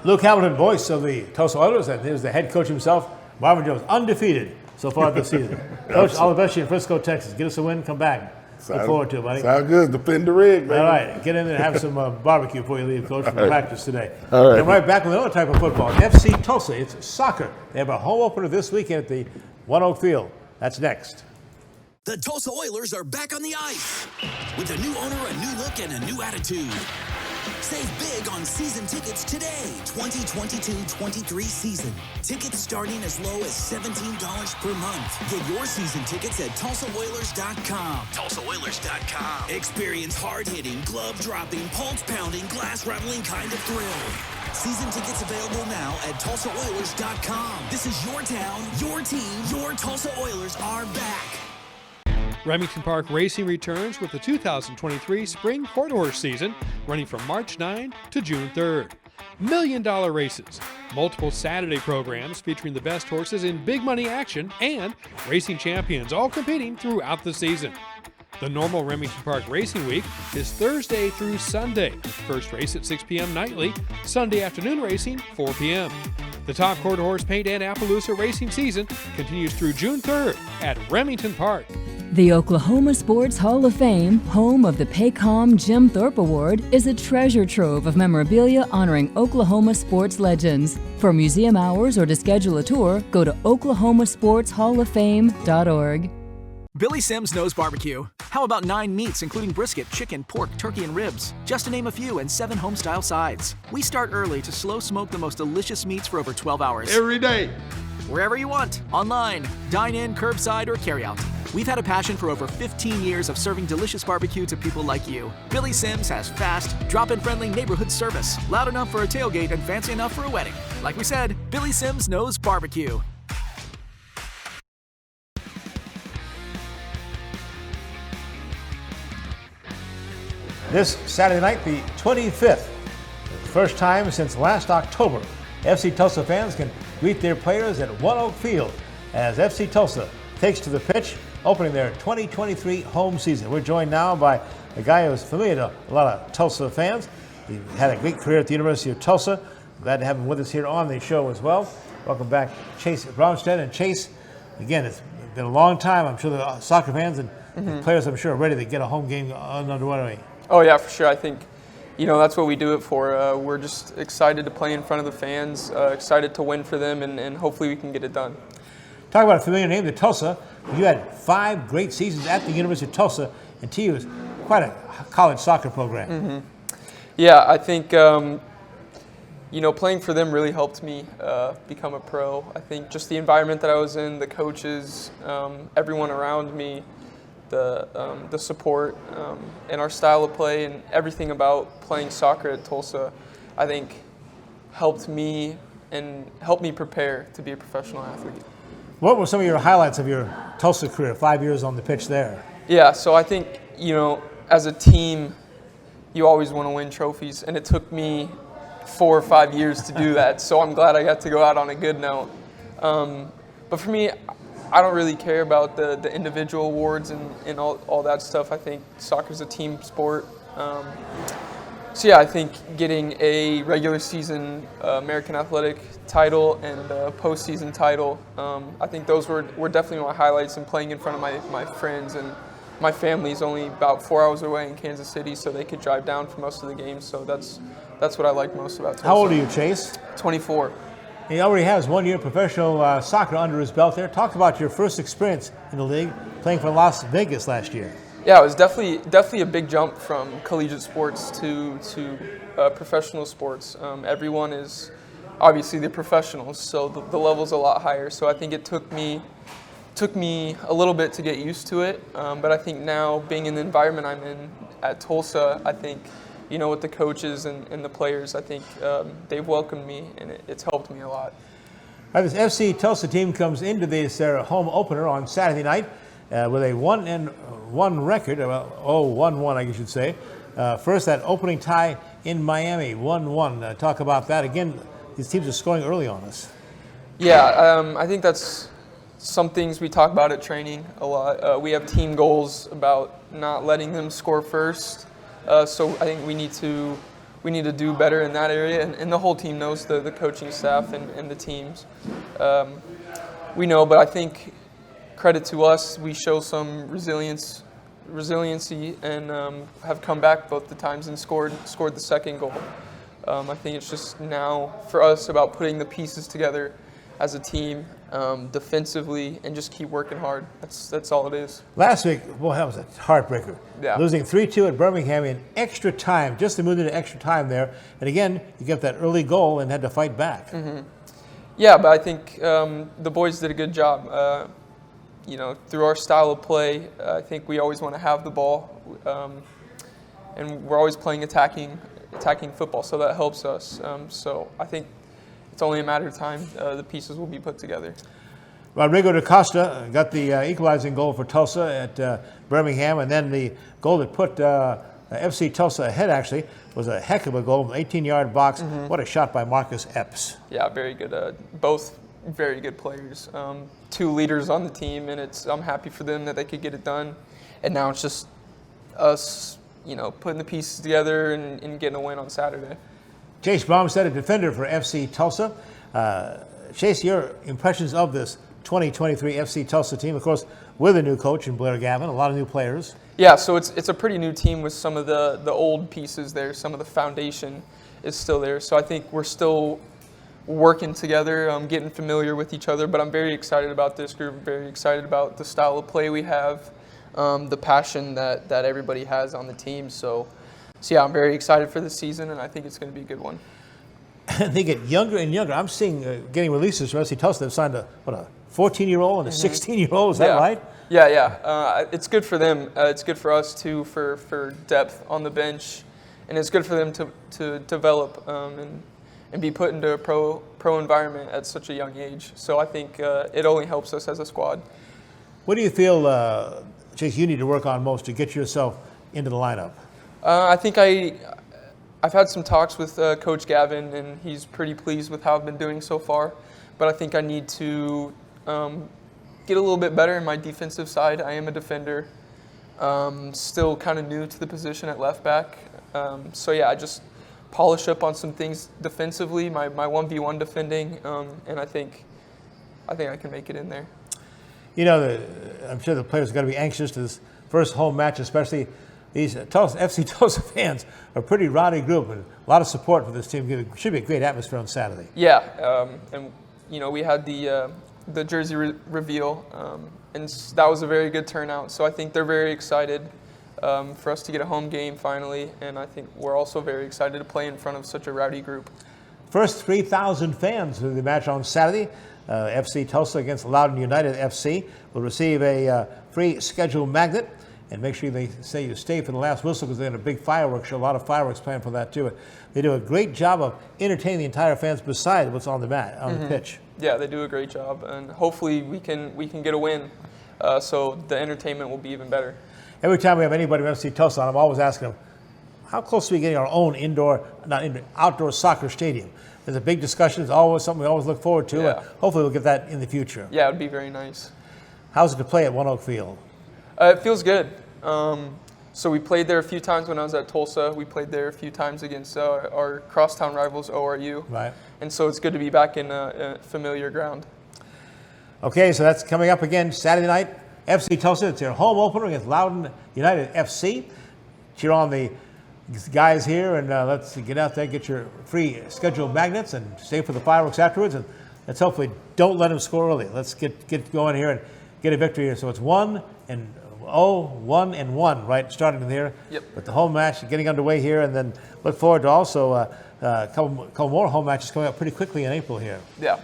Luke Hamilton, voice of the Tulsa Oilers, and here's the head coach himself, Marvin Jones, undefeated so far this season. Coach, all the best to you in Frisco, Texas. Get us a win, come back. Look forward to it, buddy. Sound good. Defend the rig, baby. All right, get in there and have some barbecue before you leave, Coach, from practice today. All right. And right back with another type of football. FC Tulsa, it's soccer. They have a home opener this weekend at the One Oak Field. That's next. The Tulsa Oilers are back on the ice with a new owner, a new look, and a new attitude. Save big on season tickets today, 2022-23 season. Tickets starting as low as $17 per month. Get your season tickets at TulsaOilers.com. TulsaOilers.com. Experience hard-hitting, glove-dropping, pulse-pounding, glass-rattling kind of thrill. Season tickets available now at TulsaOilers.com. This is your town, your team, your Tulsa Oilers are back. Remington Park Racing returns with the 2023 Spring Quarter Horse season, running from March 9 to June 3rd. $1 Million races, multiple Saturday programs featuring the best horses in big money action, and racing champions all competing throughout the season. The normal Remington Park Racing Week is Thursday through Sunday. First race at 6 p.m. nightly, Sunday afternoon racing 4 p.m. The top quarter horse paint and Appaloosa racing season continues through June 3rd at Remington Park. The Oklahoma Sports Hall of Fame, home of the Paycom Jim Thorpe Award, is a treasure trove of memorabilia honoring Oklahoma sports legends. For museum hours or to schedule a tour, go to oklahomasportshalloffame.org. Billy Sims knows barbecue. How about 9 meats, including brisket, chicken, pork, turkey, and ribs? Just to name a few, and 7 home-style sides. We start early to slow smoke the most delicious meats for over 12 hours. Every day. Wherever you want, online, dine-in, curbside, or carry-out. We've had a passion for over 15 years of serving delicious barbecue to people like you. Billy Sims has fast, drop-in friendly neighborhood service, loud enough for a tailgate and fancy enough for a wedding. Like we said, Billy Sims knows barbecue. This Saturday night, the 25th, the first time since last October, FC Tulsa fans can greet their players at One Oak Field as FC Tulsa takes to the pitch, opening their 2023 home season. We're joined now by a guy who's familiar to a lot of Tulsa fans. He had a great career at the University of Tulsa. Glad to have him with us here on the show as well. Welcome back, Chase Brownstead. And Chase, again, it's been a long time. I'm sure the soccer fans and the players, I'm sure, are ready to get a home game underway. Oh yeah, for sure. I think, that's what we do it for. We're just excited to play in front of the fans, excited to win for them, and hopefully we can get it done. Talk about a familiar name, the Tulsa. You had 5 great seasons at the University of Tulsa, and TU is quite a college soccer program. Yeah, I think, playing for them really helped me become a pro. I think just the environment that I was in, the coaches, everyone around me, the support, and our style of play and everything about playing soccer at Tulsa, I think helped me and helped me prepare to be a professional athlete. What were some of your highlights of your Tulsa career, 5 years on the pitch there? Yeah, so I think, as a team, you always want to win trophies, and it took me 4 or 5 years to do that, so I'm glad I got to go out on a good note. But for me, I don't really care about the individual awards and all that stuff. I think soccer's a team sport. So yeah, I think getting a regular season American Athletic title and a postseason title, I think those were definitely my highlights, and playing in front of my friends. And my family's only about 4 hours away in Kansas City, so they could drive down for most of the games. So that's what I like most about Tulsa. How old are you, Chase? 24. He already has 1 year professional soccer under his belt there. Talk about your first experience in the league, playing for Las Vegas last year. Yeah, it was definitely a big jump from collegiate sports to professional sports. Everyone is obviously the professionals, so the level's a lot higher. So I think it took me a little bit to get used to it, but I think now, being in the environment I'm in at Tulsa, I think, with the coaches and the players, I think they've welcomed me, and it's helped me a lot. This FC Tulsa team comes into their home opener on Saturday night with a 1-1 record, 1-1 I guess you should say. First, that opening tie in Miami, 1-1. Talk about that. Again, these teams are scoring early on us. Yeah, I think that's some things we talk about at training a lot. We have team goals about not letting them score first. So I think we need to do better in that area, and the whole team knows, the coaching staff and the teams. We know, but I think credit to us, we show some resiliency and have come back both the times and scored the second goal. I think it's just now for us about putting the pieces together as a team, defensively, and just keep working hard. That's all it is. Last week, boy, that was a heartbreaker. Yeah. Losing 3-2 at Birmingham in extra time, just to move into extra time there. And again, you get that early goal and had to fight back. Mm-hmm. Yeah, but I think the boys did a good job. Through our style of play, I think we always want to have the ball, and we're always playing attacking football, so that helps us. So I think it's only a matter of time. The pieces will be put together. Rodrigo da Costa got the equalizing goal for Tulsa at Birmingham, and then the goal that put FC Tulsa ahead, actually, was a heck of a goal, 18-yard box. Mm-hmm. What a shot by Marcus Epps. Yeah, very good. Both very good players. 2 leaders on the team, and I'm happy for them that they could get it done. And now it's just us, putting the pieces together and getting a win on Saturday. Chase Bromstead, a defender for FC Tulsa. Chase, your impressions of this 2023 FC Tulsa team, of course, with a new coach in Blair Gavin, a lot of new players. Yeah, so it's a pretty new team with some of the old pieces there. Some of the foundation is still there. So I think we're still working together, getting familiar with each other. But I'm very excited about this group, very excited about the style of play we have, the passion that everybody has on the team. So yeah, I'm very excited for this season, and I think it's going to be a good one. They get younger and younger. I'm seeing getting releases from FC Tulsa. They've signed a 14-year-old and a 16-year-old. Is that right? Yeah. It's good for them. It's good for us too, for depth on the bench, and it's good for them to develop and be put into a pro environment at such a young age. So I think it only helps us as a squad. What do you feel, Chase, you need to work on most to get yourself into the lineup? I think I've had some talks with Coach Gavin, and he's pretty pleased with how I've been doing so far. But I think I need to get a little bit better in my defensive side. I am a defender, still kind of new to the position at left back. So yeah, I just polish up on some things defensively, my 1v1 defending, and I think I can make it in there. I'm sure the players are going to be anxious to this first home match, especially. These FC Tulsa fans are a pretty rowdy group, and a lot of support for this team. It should be a great atmosphere on Saturday. Yeah, and we had the jersey reveal, and that was a very good turnout. So I think they're very excited for us to get a home game finally, and I think we're also very excited to play in front of such a rowdy group. First 3,000 fans of the match on Saturday. FC Tulsa against Loudoun United FC will receive a free schedule magnet. and make sure they say you stay for the last whistle because they had a big fireworks show, a lot of fireworks planned for that too. They do a great job of entertaining the entire fans besides what's on the mat, on the pitch. Yeah, they do a great job, and hopefully we can get a win, so the entertainment will be even better. Every time we have anybody from FC Tulsa on, I'm always asking them, how close are we getting our own outdoor soccer stadium? There's a big discussion. It's always something we always look forward to. Yeah. And hopefully we'll get that in the future. Yeah, it would be very nice. How's it to play at One Oak Field? It feels good. So we played there a few times when I was at Tulsa. We played there a few times against our crosstown rivals, ORU. Right. And so it's good to be back in a familiar ground. Okay, so that's coming up again Saturday night. FC Tulsa, it's their home opener against Loudoun United FC. Cheer on the guys here, and let's get out there, get your free scheduled magnets, and stay for the fireworks afterwards. And let's hopefully don't let them score early. Let's get going here and get a victory here. So it's 1-1, right, starting there. Yep. But the home match getting underway here, and then look forward to also a couple more home matches coming up pretty quickly in April here. Yeah.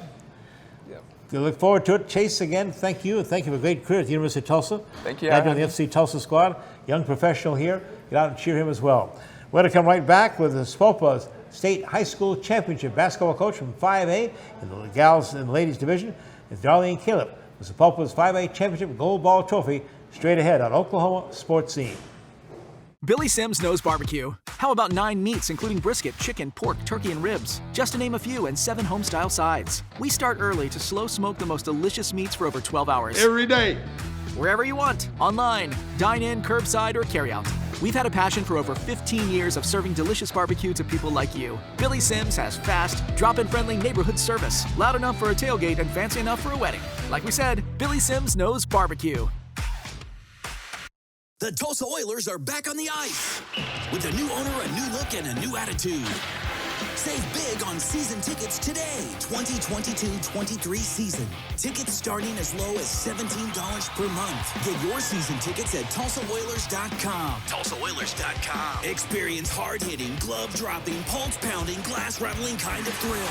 We look forward to it. Chase, again, thank you. And thank you for a great career at the University of Tulsa. Thank you. Glad you're on the FC Tulsa squad. Young professional here. Get out and cheer him as well. We're going to come right back with the Spopa State High School Championship basketball coach from 5A in the gals and ladies division. It's Darlene Caleb with Spopa's 5A Championship Gold Ball Trophy straight ahead on Oklahoma Sports Scene. Billy Sims knows barbecue. How about 9 meats, including brisket, chicken, pork, turkey, and ribs? Just to name a few, and 7 home-style sides. We start early to slow smoke the most delicious meats for over 12 hours. Every day. Wherever you want, online, dine-in, curbside, or carry-out. We've had a passion for over 15 years of serving delicious barbecue to people like you. Billy Sims has fast, drop-in friendly neighborhood service, loud enough for a tailgate and fancy enough for a wedding. Like we said, Billy Sims knows barbecue. The Tulsa Oilers are back on the ice. With a new owner, a new look, and a new attitude. Save big on season tickets today, 2022-23 season. Tickets starting as low as $17 per month. Get your season tickets at TulsaOilers.com. TulsaOilers.com. Experience hard-hitting, glove-dropping, pulse-pounding, glass-rattling kind of thrill.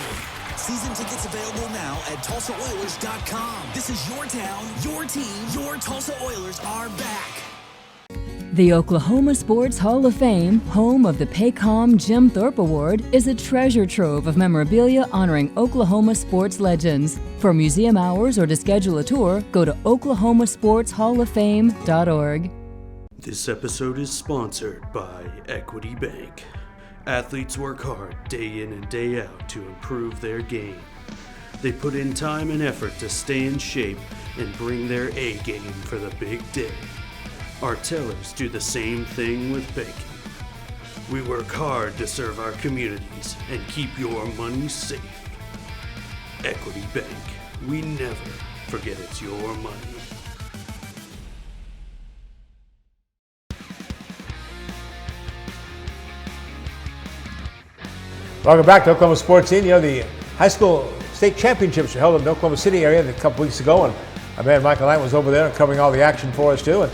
Season tickets available now at TulsaOilers.com. This is your town, your team, your Tulsa Oilers are back. The Oklahoma Sports Hall of Fame, home of the Paycom Jim Thorpe Award, is a treasure trove of memorabilia honoring Oklahoma sports legends. For museum hours or to schedule a tour, go to oklahomasportshalloffame.org. This episode is sponsored by Equity Bank. Athletes work hard day in and day out to improve their game. They put in time and effort to stay in shape and bring their A game for the big day. Our tellers do the same thing with banking. We work hard to serve our communities and keep your money safe. Equity Bank, we never forget it's your money. Welcome back to Oklahoma Sports Scene. You know, the high school state championships were held in the Oklahoma City area a couple weeks ago, and our man Michael Knight was over there covering all the action for us too. And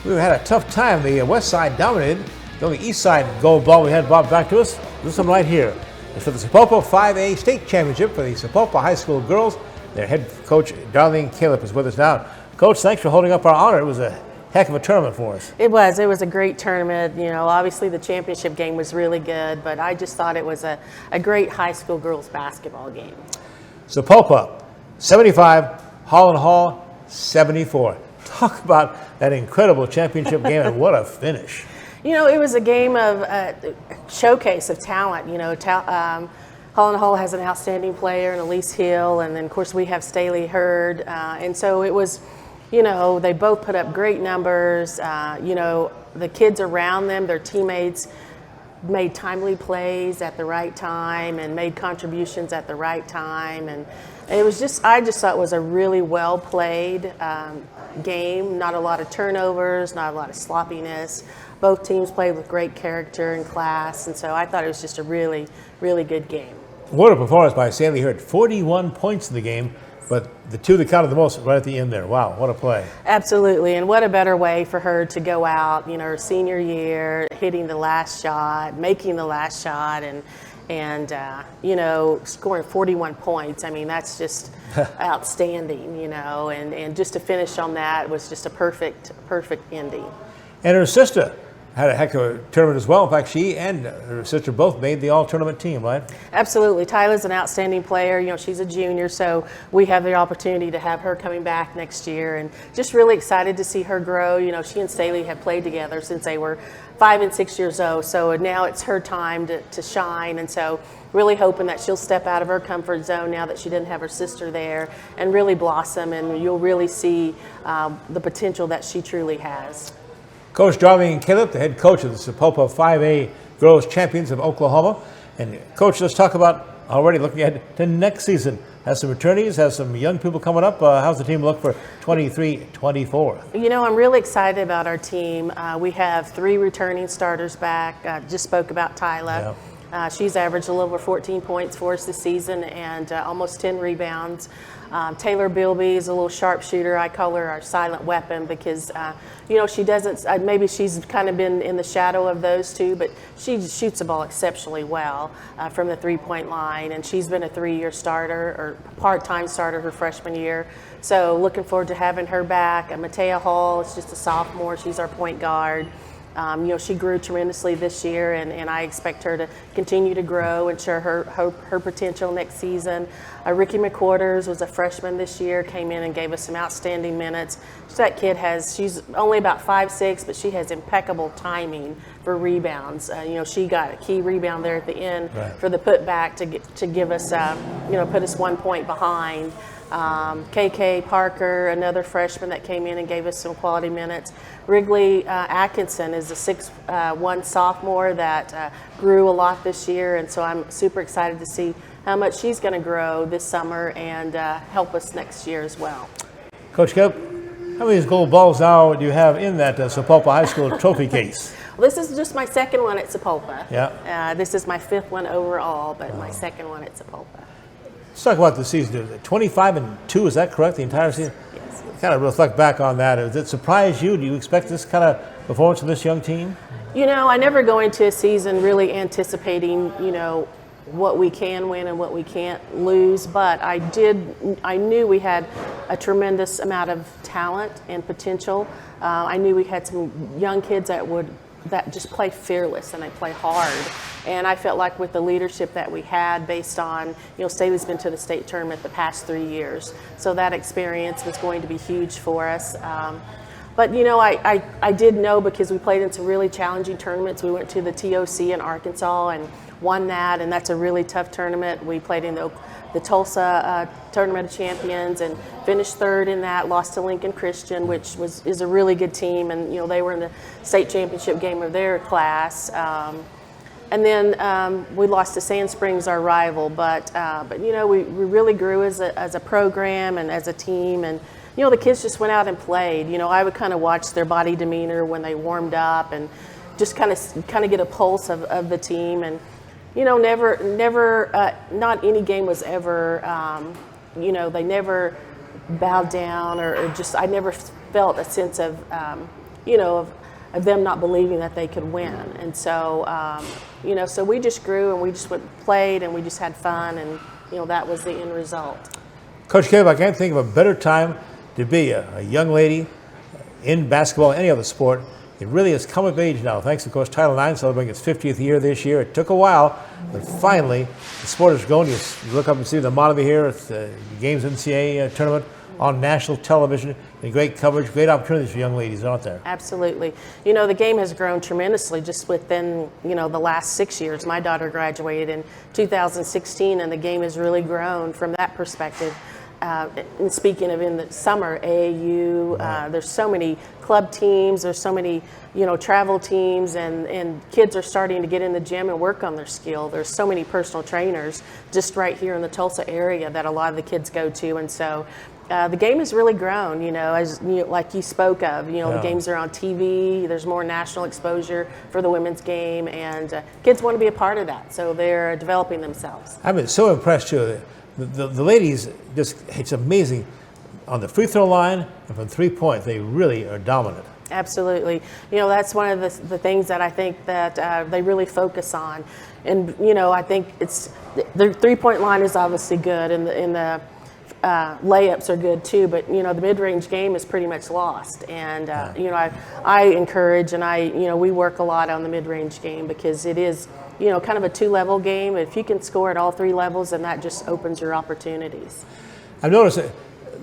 we had a tough time. The west side dominated. The only east side gold ball we had bobbed back to us. This one right here. It's for the Sapopa 5A State Championship for the Sapopa High School girls. Their head coach, Darlene Caleb, is with us now. Coach, thanks for holding up our honor. It was a heck of a tournament for us. It was a great tournament. You know, obviously the championship game was really good, but I just thought it was a great high school girls basketball game. Sapopa, 75, Holland Hall, 74. Talk about that incredible championship game, and what a finish. You know, it was a game of showcase of talent. You know, Holland Hall has an outstanding player in Elise Hill, and then of course we have Staley Hurd, and so it was, you know, they both put up great numbers. You know, the kids around them, their teammates, made timely plays at the right time and made contributions at the right time, and it was just, I just thought it was a really well played game. Not a lot of turnovers, not a lot of sloppiness. Both teams played with great character and class, and so I thought it was just a really, really good game. What a performance by Staley Hurd. 41 points in the game, but the two that counted the most right at the end there. Wow, what a play. Absolutely, and what a better way for her to go out, you know, her senior year, hitting the last shot, making the last shot, and you know, scoring 41 points. I mean, that's just outstanding, you know, and just to finish on that was just a perfect ending. And her sister had a heck of a tournament as well. In fact, she and her sister both made the all-tournament team, right? Absolutely. Tyler's an outstanding player. You know, she's a junior, so we have the opportunity to have her coming back next year, and just really excited to see her grow. You know, she and Staley have played together since they were 5 and 6 years old, so now it's her time to shine, and so really hoping that she'll step out of her comfort zone now that she didn't have her sister there and really blossom, and you'll really see the potential that she truly has. Coach Darlene Caleb, the head coach of the Sapulpa 5A Girls Champions of Oklahoma. And Coach, let's talk about already looking ahead to next season. Has some returnees, has some young people coming up. How's the team look for 23-24? You know, I'm really excited about our team. We have 3 returning starters back. Just spoke about Tyler. Yeah. She's averaged a little over 14 points for us this season and almost 10 rebounds. Taylor Bilby is a little sharpshooter. I call her our silent weapon because, you know, she doesn't, maybe she's kind of been in the shadow of those two, but she shoots the ball exceptionally well from the three-point line, and she's been a 3-year starter or part-time starter her freshman year. So looking forward to having her back. Matea Hall is just a sophomore. She's our point guard. You know, she grew tremendously this year, and I expect her to continue to grow and share her potential next season. Ricky McQuarters was a freshman this year, came in and gave us some outstanding minutes. That kid she's only about 5'6", but she has impeccable timing for rebounds. You know, she got a key rebound there at the end for the putback to give us, you know, put us 1 point behind. KK Parker, another freshman that came in and gave us some quality minutes. Wrigley Atkinson is a 6'1" sophomore that grew a lot this year, and so I'm super excited to see how much she's going to grow this summer and help us next year as well. Coach Kemp, how many gold balls now do you have in that Sapulpa High School trophy case? Well, this is just my second one at Sapulpa. Yeah. This is my 5th one overall, but my second one at Sapulpa. Let's talk about the season. 25-2, is that correct? The entire season? Yes. Kind of reflect back on that. Does it surprise you? Do you expect this kind of performance from this young team? You know, I never go into a season really anticipating, you know, what we can win and what we can't lose, but I knew we had a tremendous amount of talent and potential. I knew we had some young kids that just play fearless and they play hard. And I felt like with the leadership that we had based on, you know, Staley's been to the state tournament the past 3 years. So that experience was going to be huge for us. But, you know, I did know because we played in some really challenging tournaments. We went to the TOC in Arkansas and won that, and that's a really tough tournament. We played in the Tulsa Tournament of Champions and finished 3rd in that, lost to Lincoln Christian, which is a really good team, and, you know, they were in the state championship game of their class. And then we lost to Sand Springs, our rival, but you know, we really grew as a program and as a team, and you know, the kids just went out and played. You know, I would kind of watch their body demeanor when they warmed up and just kind of get a pulse of the team. And you know, never not any game was ever, you know, they never bowed down or just, I never felt a sense of, you know, of them not believing that they could win. And so, you know, so we just grew and we just played and we just had fun, and you know, that was the end result. Coach Caleb, I can't think of a better time to be a young lady in basketball, any other sport. It really has come of age now, thanks to Coach Title IX celebrating its 50th year this year. It took a while, but finally the sport is going. You look up and see the monitor here. It's the Games NCAA Tournament on national television, and great coverage, great opportunities for young ladies, aren't there? Absolutely. You know, the game has grown tremendously just within, you know, the last 6 years. My daughter graduated in 2016, and the game has really grown from that perspective. And speaking of in the summer, AAU, there's so many club teams, there's so many, you know, travel teams, and kids are starting to get in the gym and work on their skill. There's so many personal trainers just right here in the Tulsa area that a lot of the kids go to, and so the game has really grown, you know, as you know, like you spoke of, you know, the games are on TV, there's more national exposure for the women's game, and kids want to be a part of that, so they're developing themselves. I've been so impressed too. The ladies, it's amazing. On the free throw line and from 3-point, they really are dominant. Absolutely. You know, that's one of the things that I think that they really focus on. And, you know, I think it's, their 3-point line is obviously good in the layups are good too, but the mid-range game is pretty much lost. And I encourage and we work a lot on the mid-range game because it is kind of a two-level game. If you can score at all three levels, then that just opens your opportunities. I've noticed that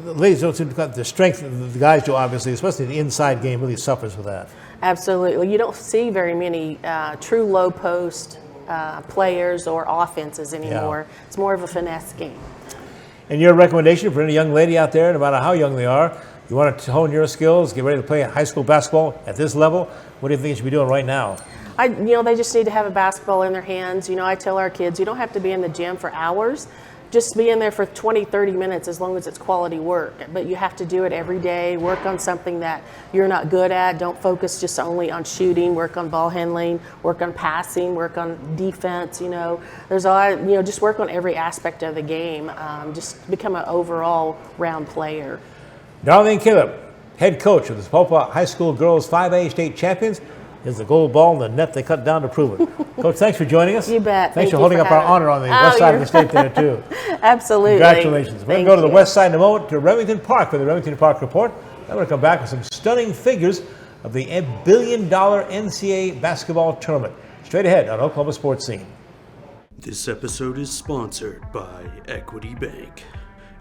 the ladies don't seem to got the strength that the guys do, obviously, especially the inside game really suffers with that. Absolutely. You don't see very many true low post players or offenses anymore. Yeah. It's more of a finesse game. And your recommendation for any young lady out there, no matter how young they are, you want to hone your skills, get ready to play high school basketball at this level, what do you think you should be doing right now? They just need to have a basketball in their hands. I tell our kids, you don't have to be in the gym for hours. Just be in there for 20, 30 minutes as long as it's quality work. But you have to do it every day. Work on something that you're not good at. Don't focus just only on shooting. Work on ball handling. Work on passing. Work on defense. There's a lot. Just work on every aspect of the game. Just become an overall round player. Darlene Caleb, head coach of the Tulsa High School Girls 5A state champions. Is the gold ball in the net they cut down to prove it. Coach, thanks for joining us. You bet. Thanks for holding up our honor on the west side of the state there, too. Absolutely. Congratulations. We're going to go to the west side in a moment to Remington Park for the Remington Park Report. Then we're going to come back with some stunning figures of the $1 billion NCAA basketball tournament. Straight ahead on Oklahoma Sports Scene. This episode is sponsored by Equity Bank.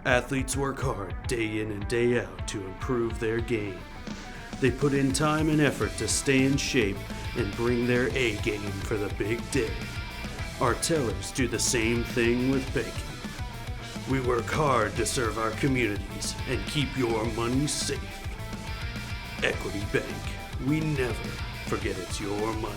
Athletes work hard day in and day out to improve their game. They put in time and effort to stay in shape and bring their A game for the big day. Our tellers do the same thing with banking. We work hard to serve our communities and keep your money safe. Equity Bank. We never forget it's your money.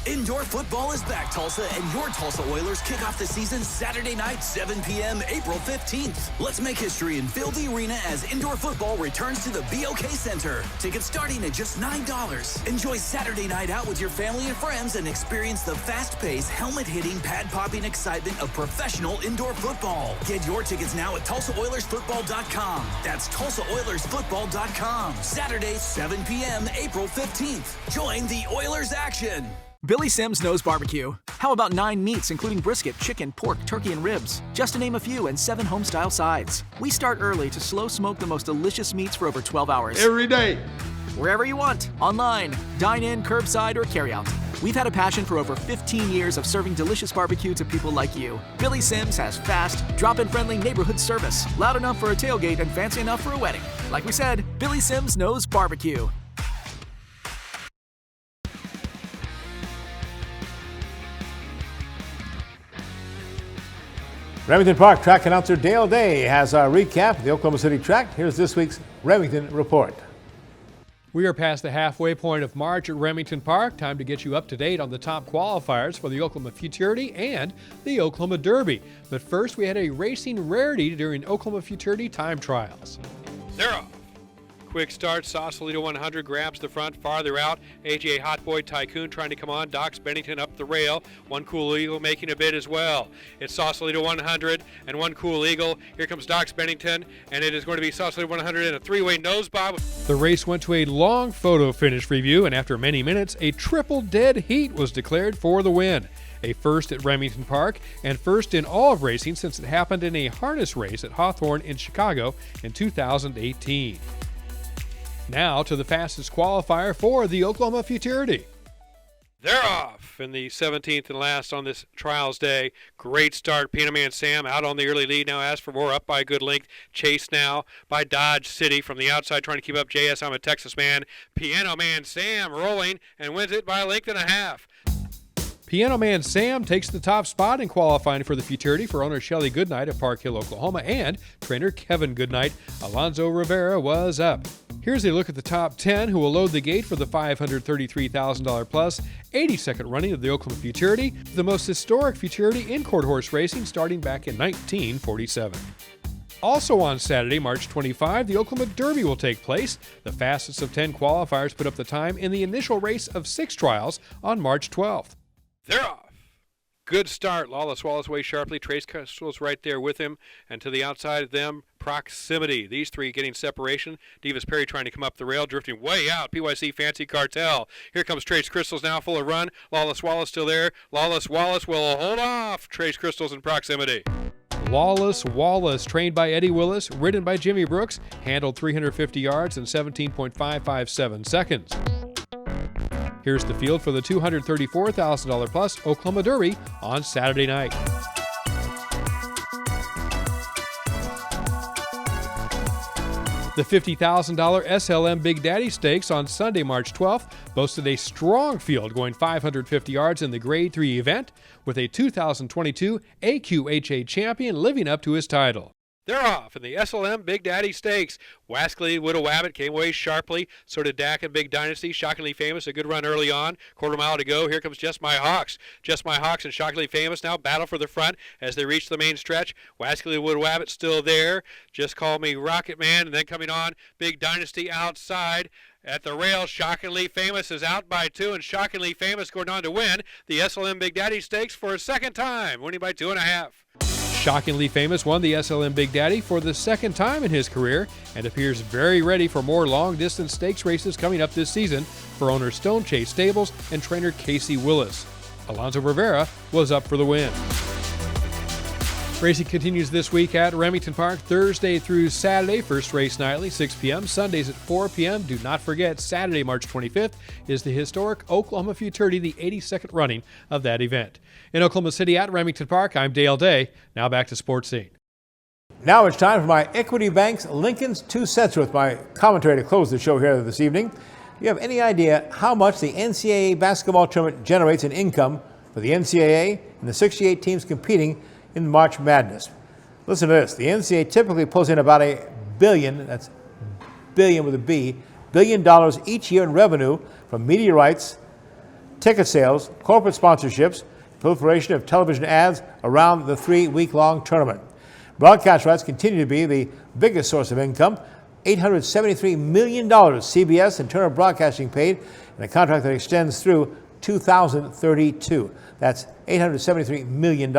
Indoor football is back, Tulsa, and your Tulsa Oilers kick off the season Saturday night, 7 p.m., April 15th. Let's make history and fill the arena as indoor football returns to the BOK Center. Tickets starting at just $9. Enjoy Saturday night out with your family and friends and experience the fast-paced, helmet-hitting, pad-popping excitement of professional indoor football. Get your tickets now at TulsaOilersFootball.com. That's TulsaOilersFootball.com. Saturday, 7 p.m., April 15th. Join the Oilers action. Billy Sims knows barbecue. How about 9 meats, including brisket, chicken, pork, turkey, and ribs? Just to name a few, and 7 home-style sides. We start early to slow smoke the most delicious meats for over 12 hours. Every day. Wherever you want, online, dine-in, curbside, or carry-out. We've had a passion for over 15 years of serving delicious barbecue to people like you. Billy Sims has fast, drop-in friendly neighborhood service, loud enough for a tailgate and fancy enough for a wedding. Like we said, Billy Sims knows barbecue. Remington Park track announcer Dale Day has our recap of the Oklahoma City track. Here's this week's Remington Report. We are past the halfway point of March at Remington Park. Time to get you up to date on the top qualifiers for the Oklahoma Futurity and the Oklahoma Derby. But first, we had a racing rarity during Oklahoma Futurity time trials. They're off. Quick start, Sausalito 100 grabs the front, farther out. AJ Hot Boy Tycoon trying to come on. Docs Bennington up the rail. One Cool Eagle making a bid as well. It's Sausalito 100 and One Cool Eagle. Here comes Docs Bennington, and it is going to be Sausalito 100 and a 3-way nose bob. The race went to a long photo finish review, and after many minutes, a triple dead heat was declared for the win. A first at Remington Park, and first in all of racing since it happened in a harness race at Hawthorne in Chicago in 2018. Now to the fastest qualifier for the Oklahoma Futurity. They're off in the 17th and last on this trials day. Great start. Piano Man Sam out on the early lead now. As for more, up by a good length. Chased now by Dodge City from the outside trying to keep up JS. I'm a Texas Man. Piano Man Sam rolling and wins it by a length and a half. Piano Man Sam takes the top spot in qualifying for the Futurity for owner Shelly Goodnight of Park Hill, Oklahoma, and trainer Kevin Goodnight. Alonzo Rivera was up. Here's a look at the top 10 who will load the gate for the $533,000 plus 82nd running of the Oklahoma Futurity, the most historic Futurity in court horse racing starting back in 1947. Also on Saturday, March 25, the Oklahoma Derby will take place. The fastest of 10 qualifiers put up the time in the initial race of 6 trials on March 12th. They're off. Good start. Lawless Wallace way sharply. Trace Crystal's right there with him. And to the outside of them, Proximity. These three getting separation. Divas Perry trying to come up the rail, drifting way out. PYC Fancy Cartel. Here comes Trace Crystals now, full of run. Lawless Wallace still there. Lawless Wallace will hold off Trace Crystals in Proximity. Lawless Wallace, trained by Eddie Willis, ridden by Jimmy Brooks, handled 350 yards in 17.557 seconds. Here's the field for the $234,000 plus Oklahoma Derby on Saturday night. The $50,000 SLM Big Daddy Stakes on Sunday, March 12th, boasted a strong field going 550 yards in the Grade 3 event, with a 2022 AQHA champion living up to his title. They're off in the SLM Big Daddy Stakes. Waskley, Widow Wabbit came away sharply. So did Dak and Big Dynasty. Shockingly Famous, a good run early on. Quarter mile to go. Here comes Just My Hawks. Just My Hawks and Shockingly Famous now battle for the front as they reach the main stretch. Waskley, Widow Wabbit still there. Just Call Me Rocket Man. And then coming on, Big Dynasty outside. At the rail, Shockingly Famous is out by 2, and Shockingly Famous going on to win the SLM Big Daddy Stakes for a second time, winning by 2.5. Shockingly Famous won the SLM Big Daddy for the second time in his career and appears very ready for more long-distance stakes races coming up this season for owner Stone Chase Stables and trainer Casey Willis. Alonzo Rivera was up for the win. Racing continues this week at Remington Park, Thursday through Saturday. First race nightly, 6 p.m. Sundays at 4 p.m. Do not forget, Saturday, March 25th, is the historic Oklahoma Futurity, the 82nd running of that event. In Oklahoma City at Remington Park, I'm Dale Day. Now back to Sportscene. Now it's time for my Equity Bank's Lincoln's 2 cents with my commentary to close the show here this evening. Do you have any idea how much the NCAA basketball tournament generates in income for the NCAA and the 68 teams competing in March Madness? Listen to this. The NCAA typically pulls in about $1 billion, that's billion with a B, $1 billion each year in revenue from media rights, ticket sales, corporate sponsorships, proliferation of television ads around the 3-week-long tournament. Broadcast rights continue to be the biggest source of income. $873 million CBS and Turner Broadcasting paid in a contract that extends through 2032. That's $873 million.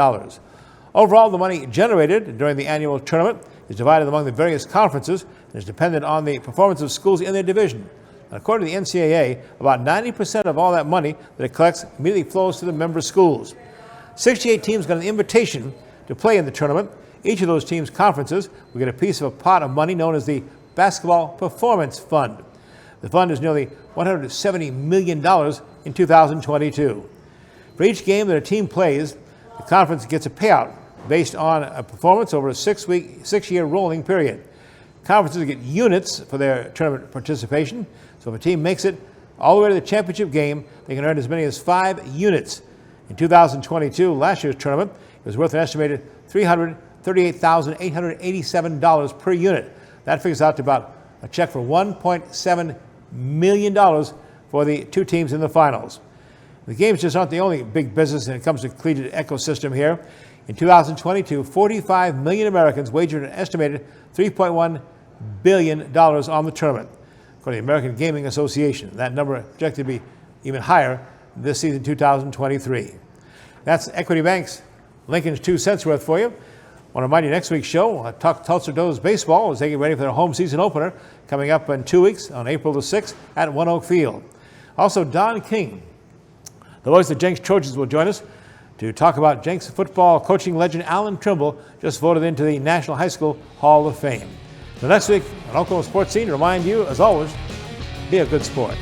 Overall, the money generated during the annual tournament is divided among the various conferences and is dependent on the performance of schools in their division. And according to the NCAA, about 90% of all that money that it collects immediately flows to the member schools. 68 teams got an invitation to play in the tournament. Each of those teams' conferences will get a piece of a pot of money known as the Basketball Performance Fund. The fund is nearly $170 million in 2022. For each game that a team plays, the conference gets a payout based on a performance over a 6-year rolling period. Conferences get units for their tournament participation, so if a team makes it all the way to the championship game, they can earn as many as 5 units. In 2022, last year's tournament, it was worth an estimated $338,887 per unit. That figures out to about a check for $1.7 million for the 2 teams in the finals. The games just aren't the only big business when it comes to the collegiate ecosystem here. In 2022, 45 million Americans wagered an estimated $3.1 billion on the tournament, according to the American Gaming Association. That number projected to be even higher this season, 2023. That's Equity Bank's Lincoln's 2 cents worth for you. I want to remind you, next week's show, I'll talk Tulsa Does baseball as they get ready for their home season opener coming up in 2 weeks on April the 6th at One Oak Field. Also, Don King, the voice of the Jenks Trojans, will join us to talk about Jenks football coaching legend Alan Trimble, just voted into the National High School Hall of Fame. So next week on Oklahoma Sports Scene, remind you, as always, be a good sport.